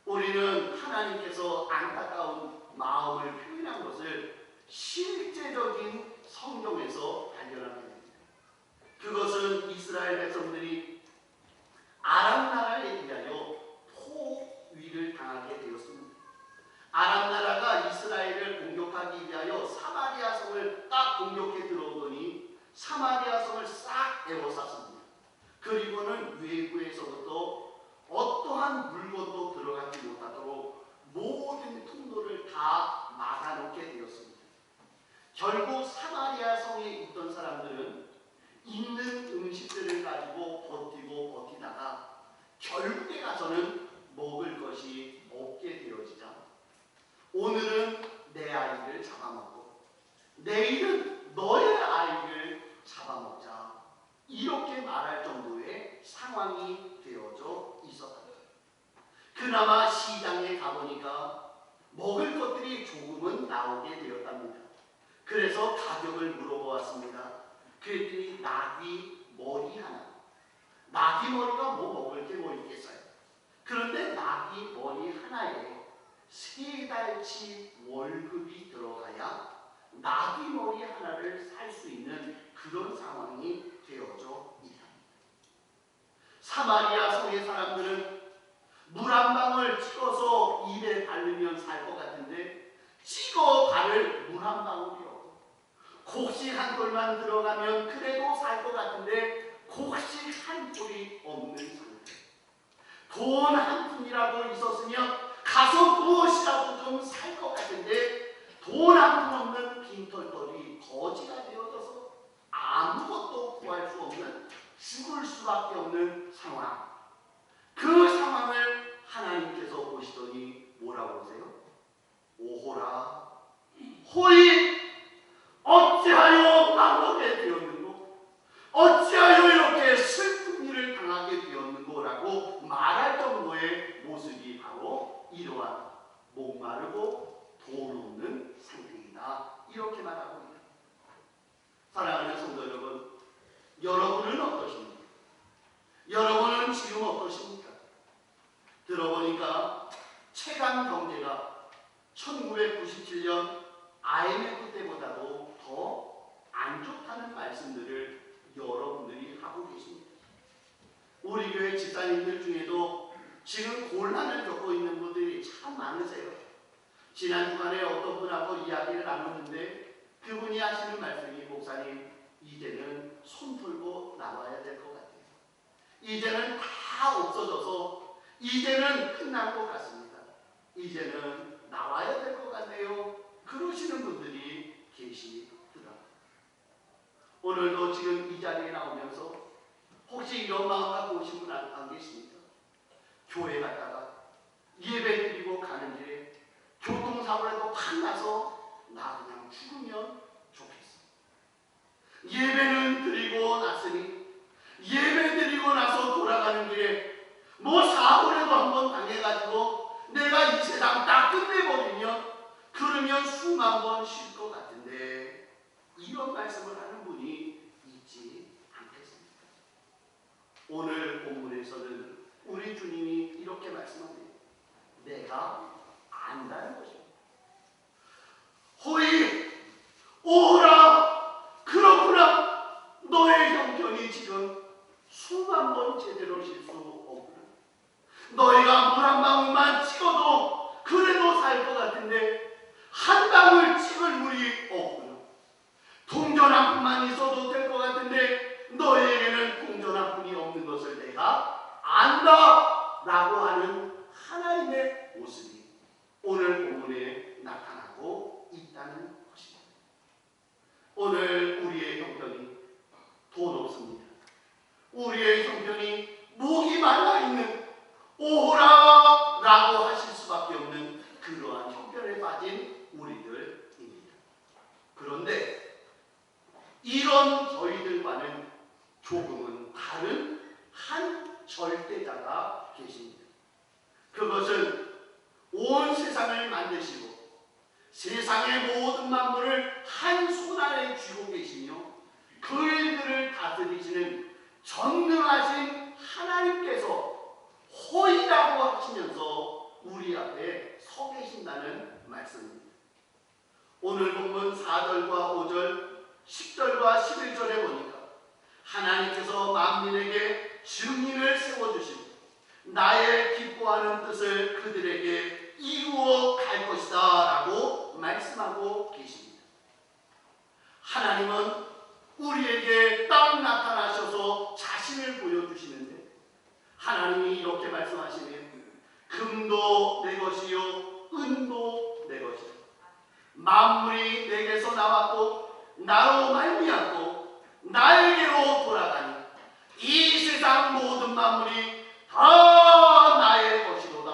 우리는 하나님께서 안타까운 마음을 표현한 것을 실제적인 성경에서 발견하게 됩니다. 그것은 이스라엘 백성들이 아람 나라에 의하여 포위를 당하게 되었습니다. 아람 나라가 이스라엘을 공격하기 위하여 사마리아 성을 딱 공격해 들어오더니 사마리아 성을 싹 에워쌌습니다. 그리고는 외부에서부터 어떠한 물건도 들어가지 못하도록 모든 통로를 다 막아놓게 되었습니다. 결국 사마리아 성에 있던 사람들은 있는 음식들을 가지고 버티다가 결국에 가서는 먹을 것이 없게 되어지자 오늘은 내 아이를 잡아먹고 내일은 너의 아이를 잡아먹자, 이렇게 말할 정도의 상황이 되어져 있었다. 그나마 시장에 가보니까 먹을 것들이 조금은 나오게 되었답니다. 그래서 가격을 물어보았습니다. 그랬더니 나귀 머리 하나, 나귀 머리가 뭐 먹을 게 뭐 있겠어요. 그런데 나귀 머리 하나에 3달치 월급이 들어가야 나귀 머리 하나를 살 수 있는 그런 상황이 되어져 있다. 사마리아 성의 사람들은 물 한 방울 찍어서 입에 바르면 살 것 같은데 찍어 바를 물 한 방울이 없고, 곡식 한 돌만 들어가면 그래도 살 것 같은데 곡식 한 돌이 없는 상태. 돈 한 푼이라도 있었으면 가서 무엇이라도 좀 살 것 같은데 돈 한 푼 없는 빈털터리 거지가 되어져서 아무것도 구할 수 없는, 죽을 수밖에 없는 상황. 그 상황을 하나님께서 보시더니 뭐라고 하세요? 오호라 호이 어찌하여 망하게 되었는고, 어찌하여 이렇게 슬픈 일을 당하게 되었는고 라고 말할 정도의 모습이 바로 이렇게 말하고 있다. 사랑하는 성도 여러분, 여러분은 어떠십니까? 여러분은 지금 어떠십니까? 들어보니까 최강 경제가 1997년 IMF 때보다도 더 안 좋다는 말씀들을 여러분들이 하고 계십니다. 우리 교회 집사님들 중에도 지금 곤란을 겪고 있는 분들이 참 많으세요. 지난 주간에 어떤 분하고 이야기를 나눴는데 그분이 하시는 말씀이, 목사님, 이제는 손 풀고 나와야 될 것 같아요. 이제는 다 없어져서 이제는 끝난 것 같습니다. 이제는 나와야 될 것 같네요. 그러시는 분들이 계시더라고요. 오늘도 지금 이 자리에 나오면서 혹시 이런 마음 갖고 오신 분 안 계십니까? 교회 갔다가 예배 드리고 가는 길에 교통사고라도 팍 나서 나 그냥 죽으면 좋겠어. 예배는 드리고 났으니 예배 드리고 나서 돌아가는 길에 뭐 사고라도 한번 당해가지고 내가 이 세상 딱 끝내버리면 그러면 수만 번 쉴 것 같은데 이런 말씀을 하는 분이 있지 않겠습니까? 오늘 본문에서는 우리 주님이 이렇게 말씀합니다. 내가 안다는 것입니다. 호이 오라, 그렇구나. 너의 형편이 지금 수만 번 제대로 쉴 수 없구나. 너희가 물 한 방울만 찍어도 그래도 살 것 같은데 한 방울 찍을 물이 없구나. 동전 한 푼만 있어도 될 것 같은데 너희에게는 동전 한 푼이 없는 것을 내가 안다 라고 하는 하나님의 모습이 오늘 본문에 나타나고 있다는 것입니다. 오늘 우리의 형편이 돈 없습니다. 우리의 형편이 목이 말라있는 오라 라고 하실 수밖에 없는 그러한 형편에 빠진 우리들입니다. 그런데 이런 저희들과는 조금은 다른 한 절대자가 계십니다. 그것은 온 세상을 만드시고 세상의 모든 만물을 한 손 안에 쥐고 계시며 그 일들을 다스리시는 전능하신 하나님께서 호이라고 하시면서 우리 앞에 서 계신다는 말씀입니다. 오늘 본문 4절과 5절, 10절과 11절에 보니까 하나님께서 만민에게 증인을 세워주시고 나의 기뻐하는 뜻을 그들에게 이루어 갈 것이다 라고 말씀하고 계십니다. 하나님은 우리에게 딱 나타나셔서 자신을 보여주시는데 하나님이 이렇게 말씀하시네요. 금도 내 것이요 은도 내 것이요 만물이 내게서 나왔고 나로 말미암고 나에게로 돌아가니 이 세상 모든 만물이 다 나의 것이로다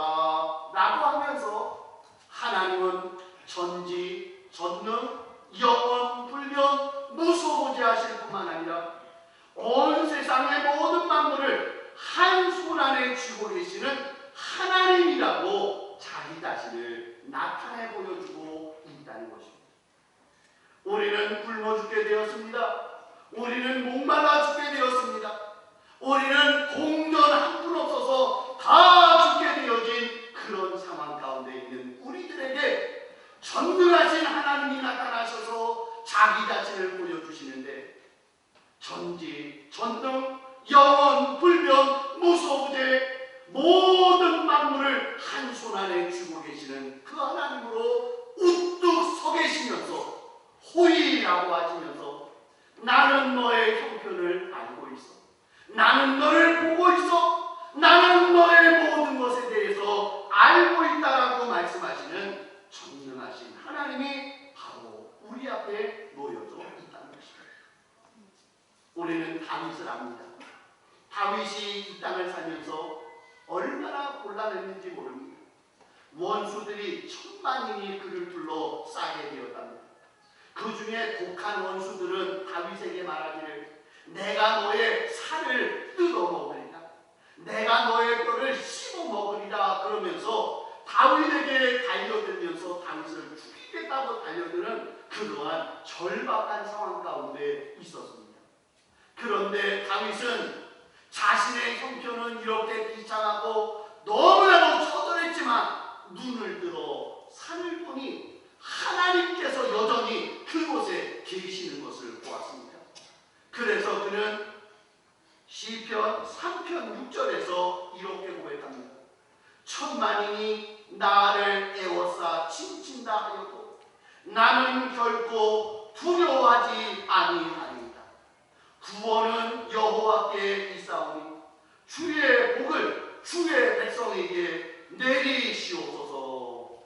라고 하면서 하나님은 전지 전능 영원 불변 무소부지하실 뿐만 아니라 온 세상의 모든 만물을 한 손 안에 쥐고 계시는 하나님이라고 자기 자신을 나타내 보여주고 있다는 것입니다. 우리는 굶어 죽게 되었습니다. 우리는 목말라 죽게 되었습니다. 우리는 동전 한 푼 없어서 다 죽게 되어진 그런 상황 가운데 있는 우리들에게 전능하신 하나님이 나타나셔서 자기 자신을 보여주시는데 전지 전능 영원 불변 무소부재 모든 만물을 한 손 안에 쥐고 계시는 그 하나님으로 우뚝 서 계시면서 호의라고 하시면서 나는 너의 형편을 알고 있어. 나는 너를 보고 있어. 나는 너의 모든 것에 대해서 알고 있다라고 말씀하시는 전능하신 하나님이 바로 우리 앞에 놓여져 있다는 것입니다. 우리는 다윗을 압니다. 다윗이 이 땅을 살면서 얼마나 곤란했는지 모릅니다. 원수들이 천만인이 그를 둘러 싸게 되었답니다. 그 중에 독한 원수들은 다윗에게 말하기를 내가 너의 살을 뜯어 먹으리라. 내가 너의 뼈를 씹어 먹으리라. 그러면서 다윗에게 달려들면서 다윗을 죽이겠다고 달려드는 그 그러한 절박한 상황 가운데 있었습니다. 그런데 다윗은 자신의 형편은 이렇게 비참하고 너무나도 처절했지만 눈을 들어 산을 보니 하나님께서 여전히 그곳에 계시는 것을 보았습니다. 그래서 그는 시편 3편 6절에서 이렇게 고백합니다. 천만인이 나를 애워싸 침친다 하여도 나는 결코 두려워하지 아니하리이다. 구원은 여호와께 있사오니 주의 복을 주의 백성에게 내리시옵소서.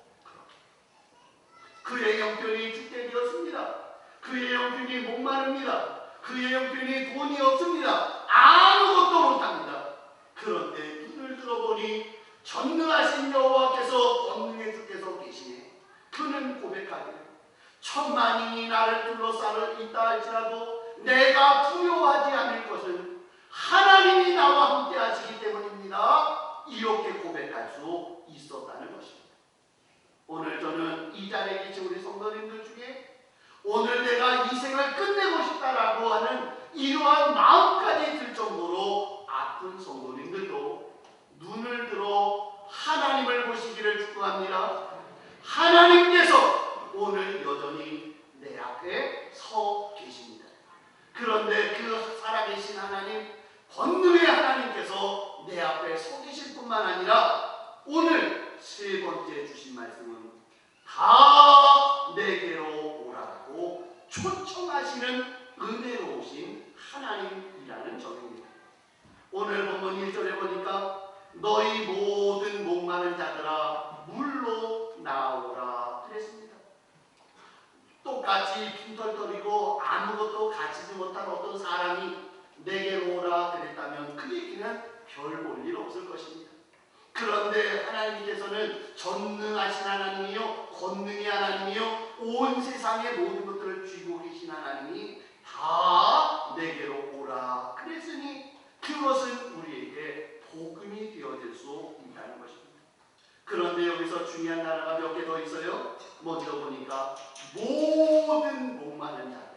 그의 형편이 죽게 되었습니다. 그의 형편이 목마릅니다. 그의 형편이 돈이 없습니다. 아무것도 못합니다. 그런데 눈을 들어보니 전능하신 여호와께서 권능의 주께서 계시네. 그는 고백하기를 천만인이 나를 둘러싸를 있다 할지라도 내가 두려워하지 않을 것은 하나님이 나와 함께 하시기 때문입니다. 이렇게 고백할 수 있었다는 것입니다. 오늘 저는 이 자리에 계신 우리 성도님들 중에 오늘 내가 이 생을 끝내고 싶다라고 하는 이러한 마음까지 들 정도로 아픈 성도님들도 눈을 들어 하나님을 보시기를 축복합니다. 하나님께서 오늘 여전히 내 앞에 서 계십니다. 그런데 그 살아계신 하나님, 권능의 하나님께서 내 앞에 서 계실 뿐만 아니라 오늘 세 번째 주신 말씀은 다 내게로 오라고 초청하시는 은혜로우신 하나님이라는 점입니다. 오늘 본문 1절에 보니까 너희 모든 목마른 자들아 물로 나오라 그랬습니다. 똑같이 빈털터리고 아무것도 가지지 못한 어떤 사람이 내게로 오라 그랬다면 그 얘기는 별 볼 일 없을 것입니다. 그런데 하나님께서는 전능하신 하나님이요 권능의 하나님이요 온 세상의 모든 것들을 쥐고 계신 하나님이 다 내게로 오라 그랬으니 그것은 우리에게 복음이 되어질 수 있다는 것입니다. 그런데 여기서 중요한 단어가 몇 개 더 있어요. 먼저 보니까 모든 목마른 자들,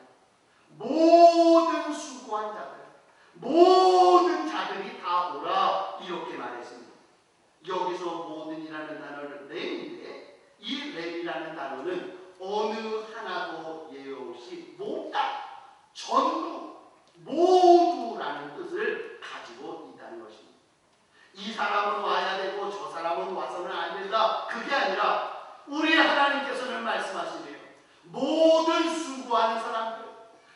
모든 수고한 자들, 모든 자들이 다 오라 이렇게 말했습니다. 여기서 모든이라는 단어를 렘인데 이 렘이라는 단어는 어느 하나도 예외 없이 몽땅 전부 모두라는 뜻을 가지고 있다는 것입니다. 이 사람은 와야 되고 저 사람은 와서는 안 된다. 그게 아니라 우리 하나님께서는 말씀하시네요. 모든 수고하는 사람들,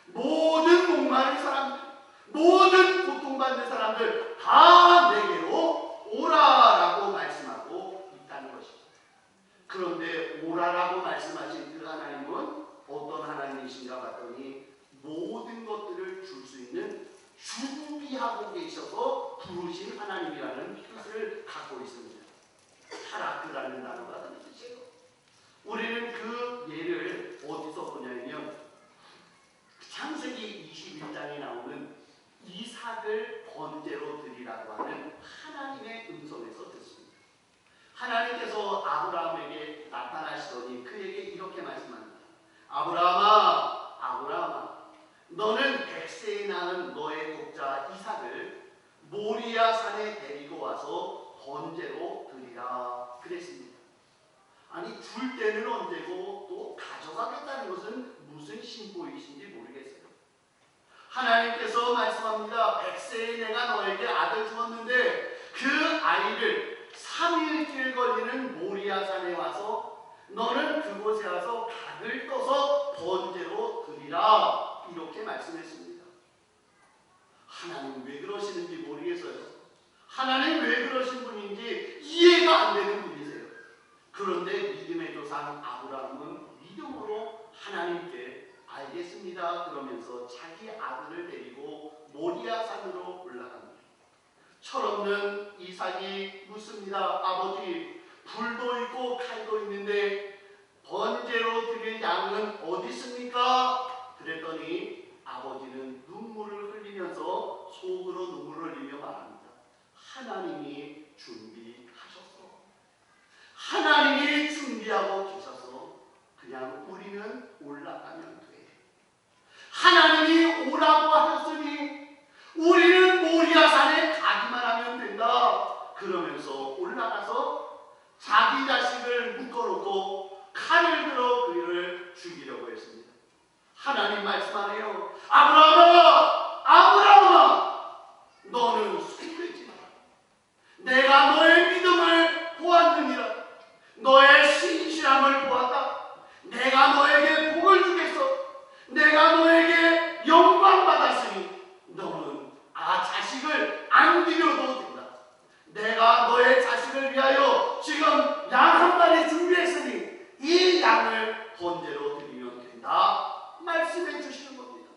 모든 목마른 사람들, 모든 고통받는 사람들 다 내게로 오라라고 말씀하고 있다는 것입니다. 그런데 오라라고 말씀하신 그 하나님은 어떤 하나님이신가 봤더니 모든 것들을 줄 수 있는 준비하고 계셔서 부르신 하나님이라는 뜻을 갖고 있습니다. 타라크라는 단어가 그 뜻이에요. 우리는 그 예를 어디서 보냐면 창세기 21장에 나오는 이삭을 번제로 드리라고 하는 하나님의 음성에서 듣습니다. 하나님께서 아브라함에게 나타나시더니 그에게 이렇게 말씀합니다. 아브라함아, 아브라함아, 너는 100세에 낳은 너의 독자 이삭을 모리아 산에 데리고 와서 번제로 드리라 그랬습니다. 아니 줄 때는 언제고 또 가져가겠다는 것은 무슨 신보이신지 모르겠어요. 하나님께서 말씀합니다. 100세에 내가 너에게 아들 주었는데 그 아이를 3일길 걸리는 모리아 산에 와서 너는 그곳에 와서 각을 떠서 번제로 드리라 이렇게 말씀했습니다. 하나님 왜 그러시는지 모르겠어요. 하나님 왜 그러신 분인지 이해가 안 되는 분이세요. 그런데 믿음의 조상 아브라함은 믿음으로 하나님께 알겠습니다 그러면서 자기 아들을 데리고 모리아 산으로 올라갑니다. 철없는 이삭이 묻습니다. 아버지, 불도 있고 칼도 있는데 번제로 드릴 양은 어디 있습니까? 그랬더니 아버지는 눈물을 흘리면서 속으로 눈물을 흘리며 말합니다. 하나님이 준비하셨어. 하나님이 준비하고 계셔서 그 그냥 우리는 올라가면 돼. 하나님이 오라고 하셨으니 우리는 모리아산에 가기만 하면 된다. 그러면서 올라가서 자기 자식을 묶어놓고 칼을 들어 그를 죽이려고 했습니다. 하나님 말씀하네요. 아브라함아, 아브라함아, 너는 손대지 마라. 내가 너의 믿음을 보았느니라. 너의 신실함을 보았다. 내가 너에게 복을 주겠어. 내가 너에게 영광 받았으니 너는 자식을 안 드려도 된다. 내가 너의 자식을 위하여 지금 양 한 마리 준비했으니 이 양을 번제로 드리면 된다. 말씀해 주시는 겁니다.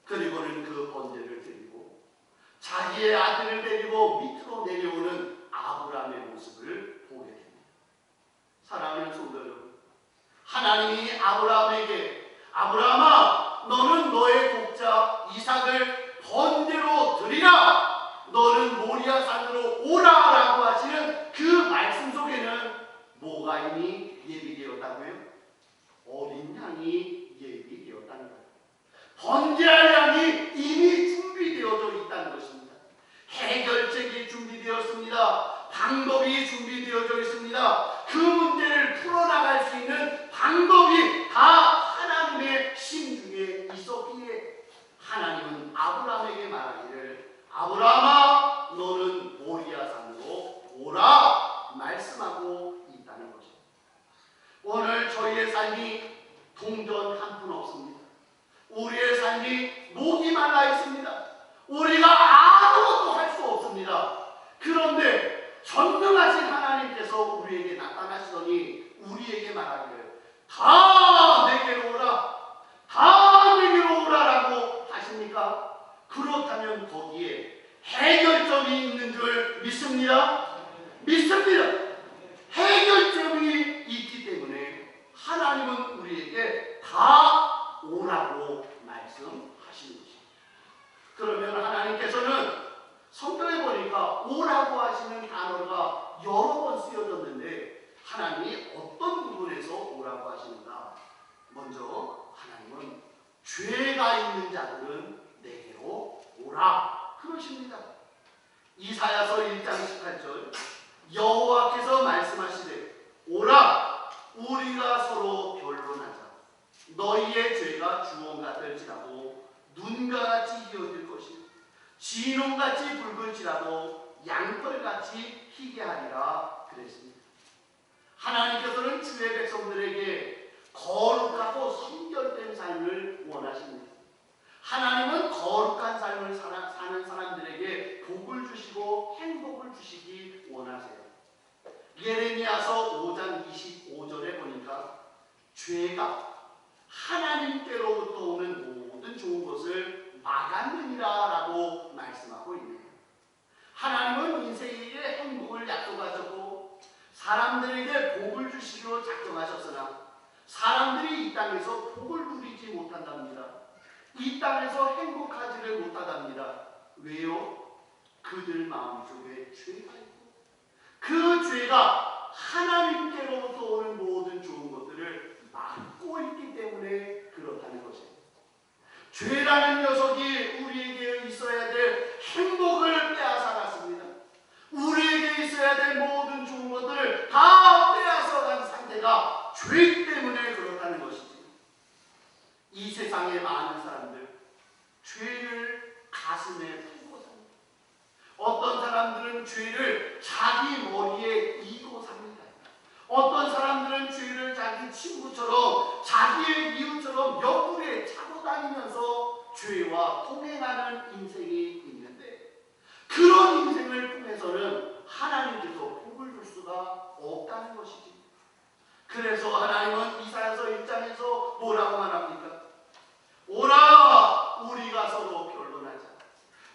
그리고는 그 번제를 드리고 자기의 아들을 데리고 밑으로 내려오는 아브라함의 모습을 보게 됩니다. 사랑하는 성도 여러분, 하나님이 아브라함에게 아브라함아, 너는 너의 독자 이삭을 번제로 드리라. 너는 모리아산으로 오라라고 하시는 그 말씀 속에는 뭐가 이미 예비되었다고요? 어린 양이 예비되었다는 거예요. 번제할 양이 이미 준비되어져 있다는 것입니다. 해결책이 준비되었습니다. 방법이 준비되어져 있습니다. 그 문제를 풀어나갈 수 있는 방법이 다 하나님의 심중에 있었기에 하나님은 아브라함에게 말하기를 아브라함아, 너는 모리아산으로 오라 말씀하고 있다는 것입니다. 오늘 저희의 삶이 동전 한 푼 없습니다. 우리의 삶이 목이 말라 있습니다. 우리가 아무것도 할 수 없습니다. 그런데 전능하신 하나님께서 우리에게 나타나시더니 우리에게 말하기를 다 내게로 오라, 다 내게로 오라라고 하십니까? 그렇다면 거기에 해결점이 있는 줄 믿습니다. 믿습니다. 해결점이 있기 때문에 하나님은 우리에게 다 오라고 말씀하시는 것입니다. 그러면 하나님께서는 성경에 보니까 오라고 하시는 단어가 여러 번 쓰여졌는데 하나님이 어떤 부분에서 오라고 하시는가? 먼저 하나님은 죄가 있는 자들은 내게로 오라 그러십니다. 이사야서 1장 18절 여호와께서 말씀하시되 오라 우리가 서로 변론하자. 너희의 죄가 주홍 같을지라도 눈과 같이 희어질 것이요 진홍같이 붉을지라도 양털같이 희게 하리라 그랬습니다. 하나님께서는 주의 백성들에게 거룩하고 성결된 삶을 원하십니다. 하나님은 거룩한 삶을 사는 사람들에게 복을 주시고 행복을 주시기 원하세요. 예레미야서 5장 25절에 보니까 죄가 하나님께로부터 오는 모든 좋은 것을 막았느니라 라고 말씀하고 있네요. 하나님은 인생에게 행복을 약속하셨고 사람들에게 복을 주시기로 작정하셨으나 사람들이 이 땅에서 복을 누리지 못한답니다. 이 땅에서 행복하지를 못하답니다. 왜요? 그들 마음속에 죄가 있고 그 죄가 하나님께로부터 오는 모든 좋은 것들을 막고 있기 때문에 그렇다는 것입니다. 죄라는 녀석이 우리에게 있어야 될 행복을 빼앗아갔습니다. 우리에게 있어야 될 모든 좋은 것들을 다 빼앗아간 상태가 죄 때문에 그렇다는 것이지. 이 세상의 많은 사람들 죄를 가슴에 품고 삽니다. 어떤 사람들은 죄를 자기 머리에 이고 삽니다. 어떤 사람들은 죄를 자기 친구처럼 자기의 이웃처럼 옆구리에 차고 다니면서 죄와 동행하는 인생이 있는데 그런 인생을 통해서는 하나님께서 복을 줄 수가 없다는 것이지. 그래서 하나님은 이사야서 1장에서 뭐라고 말합니까? 오라 우리가 서로 변론하자.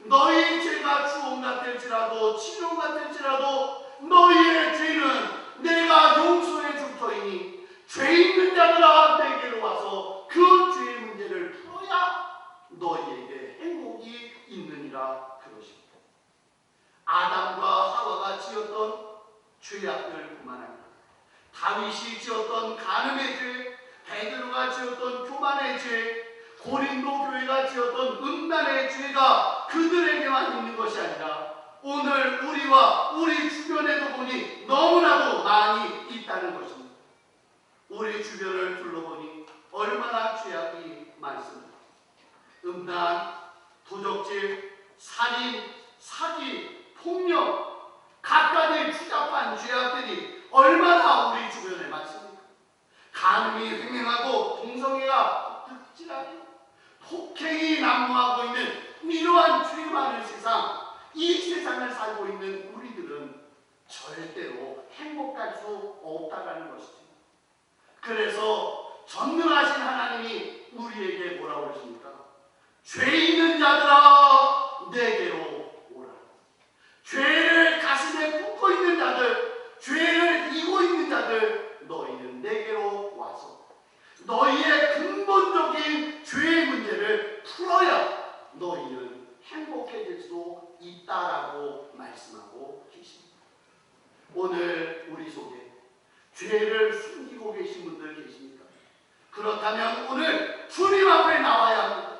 너희 죄가 주홍 같을지라도 진홍 같을지라도 너희의 죄는 내가 용서해 줄 터이니 죄 있는 자들아 내게로 와서 그 죄의 문제를 풀어야 너희에게 행복이 있느니라 그러십니다. 아담과 하와가 지었던 죄악들 뿐만 아니라 다윗이 지었던 간음의 죄, 교회가 지었던 교만의 죄, 고린도 교회가 지었던 음란의 죄가 그들에게만 있는 것이 아니라 오늘 우리와 우리 주변에도 보니 너무나도 많이 있다는 것입니다. 우리 주변을 둘러보니 얼마나 죄악이 많습니다. 음란, 도적질, 살인, 사기, 폭력, 각가지 추잡한 죄악들이 얼마나 우리 주변에 많습니까? 간음이 횡행하고 동성애가 득질하고 폭행이 난무하고 있는 이러한 죄 많은 세상, 이 세상을 살고 있는 우리들은 절대로 행복할 수 없다라는 것이죠. 그래서 전능하신 하나님이 우리에게 뭐라고 그러십니까? 죄 있는 자들아 내게로 오라. 죄를 가슴에 품고 있는 자들, 죄를 이고 있는 자들, 너희는 내게로 와서 너희의 근본적인 죄의 문제를 풀어야 너희는 행복해질 수 있다라고 말씀하고 계십니다. 오늘 우리 속에 죄를 숨기고 계신 분들 계십니까? 그렇다면 오늘 주님 앞에 나와야 합니다.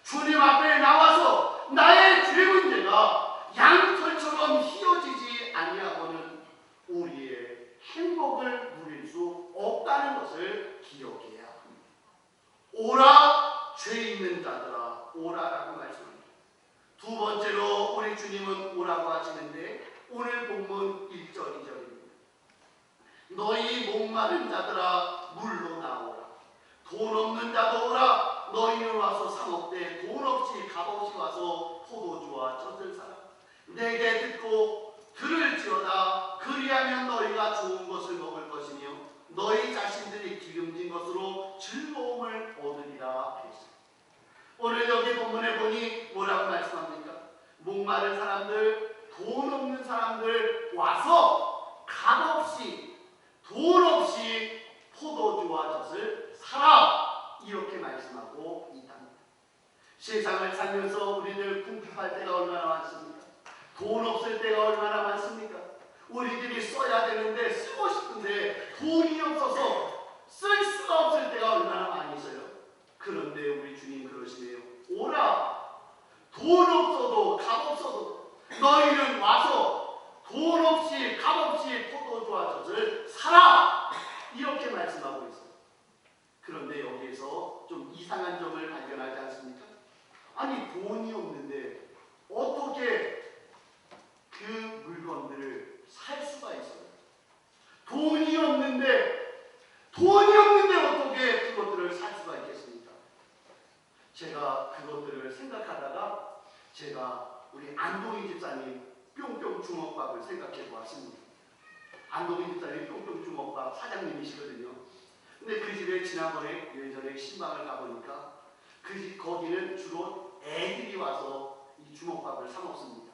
주님 앞에 나와서 나의 죄 문제가 양털처럼 휘어지지 아니하고는 우리의 행복을 누릴 수 없다는 것을 기억해야 합니다. 오라 죄 있는 자들아 오라라고 말씀합니다. 두 번째로 우리 주님은 오라고 하시는데 오늘 본문 1절 2절입니다. 너희 목마른 자들아 물로 나오라. 돈 없는 자도 오라. 너희는 와서 사 먹되 돈 없이 값없이 와서 포도주와 젖을 사라. 내게 듣고 들을지어다. 그리하면 너희가 좋은 것을 먹을 것이며 너희 자신들이 기름진 것으로 즐거움을 얻으리라 했습니다. 오늘 여기 본문에 보니 뭐라고 말씀합니까? 목마른 사람들, 돈 없는 사람들 와서 값없이 돈 없이 포도주와 젖을 사라 이렇게 말씀하고 있답니다. 세상을 살면서 우리들 궁핍할 때가 얼마나 많습니까? 돈 없을 때가 얼마나 많습니까? 우리들이 써야 되는데 쓰고 싶은데 돈이 없어서 쓸 수가 없을 때가 얼마나 많이 있어요. 그런데 우리 주님 그러시네요. 오라. 돈 없어도 값 없어도 너희는 와서 돈 없이 값 없이 포도주와 젖을 사라 이렇게 말씀하고 있어요. 그런데 여기에서 좀 이상한 점을 발견하지 않습니까? 아니 돈이 없는데 어떻게 그 물건들을 살 수가 있어요? 돈이 없는데 어떻게 그것들을 살 수가 있겠습니까? 제가 그것들을 생각하다가 제가 우리 안동희 집사님 뿅뿅 주먹밥을 생각해 보았습니다. 안동희 집사님 뿅뿅 주먹밥 사장님이시거든요. 근데 그 집에 지난번에 예전에 신방을 가보니까 거기는 주로 애들이 와서 이 주먹밥을 사 먹습니다.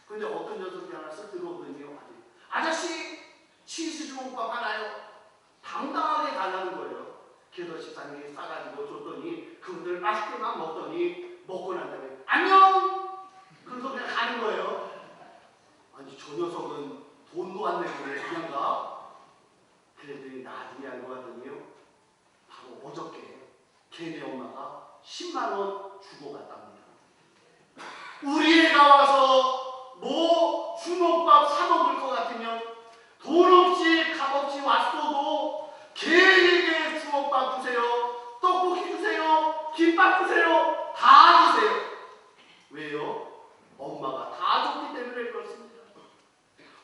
근데 어떤 녀석이 하나 쓱 들어오더니요. 아저씨 치즈 주먹밥 하나요? 당당하게 달라는 거예요. 그래서 집사님이 싸가지고 줬더니 그분들 맛있게만 먹더니 먹고 난 다음에 안녕! 그래서 그냥 가는 거예요. 아니 저 녀석은 돈도 안 내고 왜 그냥 가? 그랬더니 나중에 알고 봤더니요. 바로 어저께 걔네 엄마가 10만 원 주고 갔답니다. 우리 애가 와서 뭐 주먹밥 사 먹을 것 같으면 돈 없이 값없이 왔어도 걔에게 주먹밥 주세요. 떡볶이 주세요. 김밥 주세요. 다 주세요. 왜요? 엄마가 다 줬기 때문에 그렇습니다.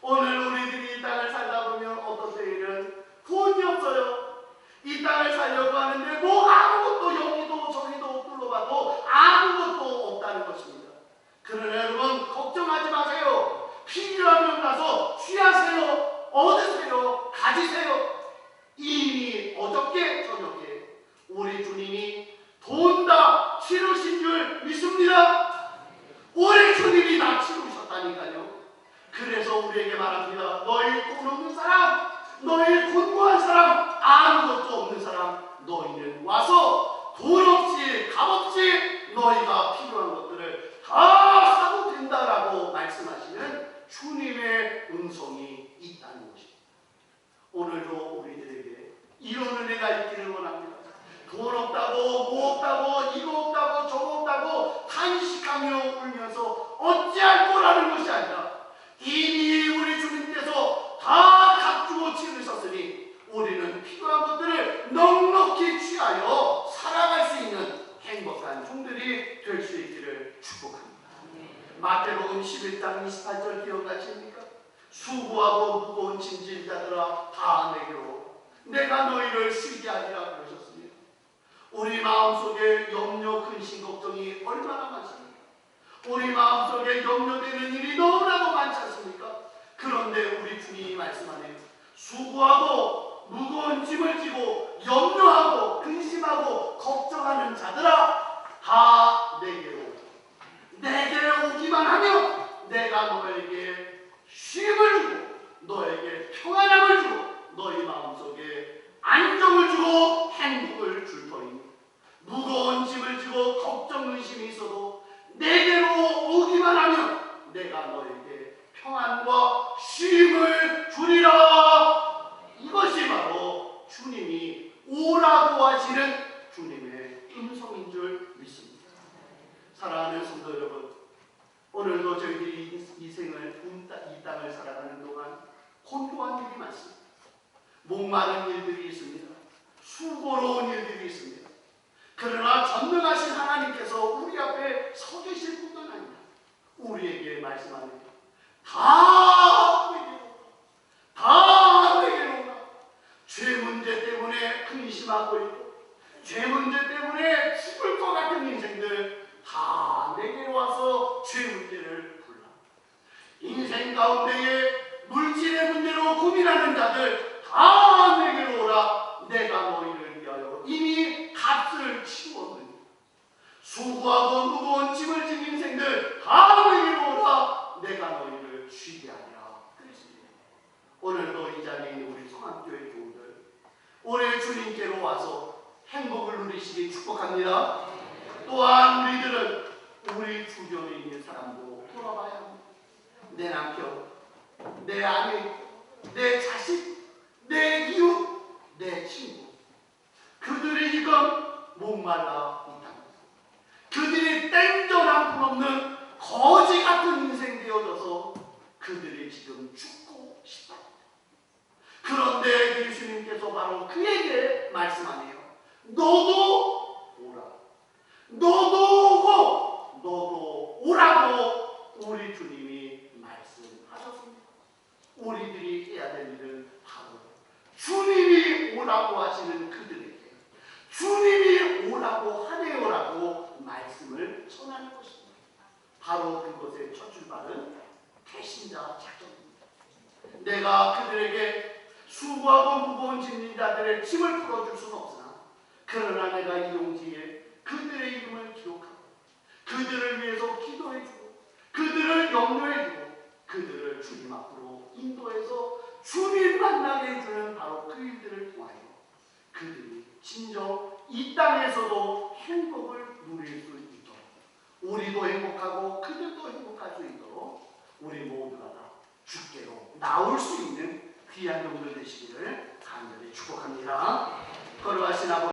오늘 우리들이 이 땅을 살다 보면 어떤 때에는 돈이 없어요. 이 땅을 살려고 하는데 뭐 아무것도 여기도 저기도 둘러봐도 아무것도 없다는 것입니다. 그러나 여러분 걱정하지 마세요. 필요하면 가서 취하세요. 얻으세요. 가지세요. 이미 어저께 저녁에 우리 주님이 돈 다 치르신 줄 믿습니다. 우리 주님이 다 치르셨다니까요. 그래서 우리에게 말합니다. 너희 돈 없는 사람, 너희 곤고한 사람, 아무것도 없는 사람, 너희는 와서 돈 없이 값없이 너희가 필요한 것들을 다 사도 된다라고 말씀하시는 주님의 음성이 있다는 것입니다. 오늘도 우리들에게 이런 은혜가 있기를 원합니다. 돈 탄식하며 울면서 어찌할 거라는 것이 아니라 이미 우리 주님께서 다 갖추어 치르셨으니 우리는 필요한 것들을 넉넉히 취하여 살아갈 수 있는 행복한 종들이 될 수 있기를 축복합니다. 마태복음 11장 28절 기억나십니까? 수고하고 무거운 짐진 자들아 다 내게로 내가 너희를 쉬게 하리라 그러셨습니다. 우리 마음속에 염려, 근심, 걱정이 얼마나 많습니까? 우리 마음속에 염려되는 일이 너무나도 많지 않습니까? 그런데 우리 주님이 말씀하네요. 수고하고 무거운 짐을 지고 염려하고 근심하고 걱정하는 자들아 다 내게 오기만 하면 내가 너에게 쉼을 주고 너에게 평안함을 주고 너희 마음속에 안정을 주고 행복을 줄 터입니다. 무거운 짐을 지고 걱정 의심이 있어도 내게로 오기만 하면 내가 너에게 평안과 쉼을 주리라. 이것이 바로 주님이 오라고 하시는 주님의 음성인 줄 믿습니다. 사랑하는 성도 여러분, 오늘도 저희들이 이 땅을 살아가는 동안 혼동한 일이 많습니다. 목마른 일들이 있습니다. 수고로운 일들이 있습니다. 그러나 전능하신 하나님께서 우리 앞에 서 계실 뿐만 아니라 우리에게 말씀하는 다 내게로 오라. 죄 문제 때문에 근심하고 있고 죄 문제 때문에 죽을 것 같은 인생들 다 내게로 와서 죄 문제를 불러. 인생 가운데에 물질의 문제로 고민하는 자들 다 내게로 오라. 내가 너희를 위하여 이미 값을 치웠느니. 수고하고 무거운 짐을 진 인생들 다 내게로 오라. 내가 너희를 쉬게 하리라. 그랬습니다. 오늘도 이 자리에 있는 우리 성함교회 교우들 올해 주님께로 와서 행복을 누리시기 축복합니다. 또한 우리들은 우리 주변에 있는 사람도 돌아봐야 합니다. 내 남편, 내 아내, 내 자식, 내 이웃, 내 친구, 그들이 지금 목말라 있다. 그들이 땡전 한 푼 없는 거지 같은 인생 되어져서 그들이 지금 죽고 싶다. 그런데 예수님께서 바로 그에게 말씀하네요. 너도 오라. 너도 오고 너도 오라고 우리 주님이 말씀하셨습니다. 우리들이 해야 될 일은 바로 주님이 오라고 하시는 그들에게 주님이 오라고 하네요라고 말씀을 전하는 것입니다. 바로 그것의 첫 출발은 배신자 작전입니다. 내가 그들에게 수고하고 무거운 짐진 자들의 짐을 풀어줄 수는 없으나 그러나 내가 이 용지에 그들의 이름을 기록하고 그들을 위해서 기도해주고 그들을 염려해주고 그들을 주님 앞으로 인도해서 주님 만나게 해주는 바로 그 일들을 통하여 그들이 진정 이 땅에서도 행복을 누릴 수 있도록 우리도 행복하고 그들도 행복할 수 있도록 우리 모두가 다 주께로 나올 수 있는 귀한 영들 되시기를 간절히 축복합니다. 걸어가신 아버지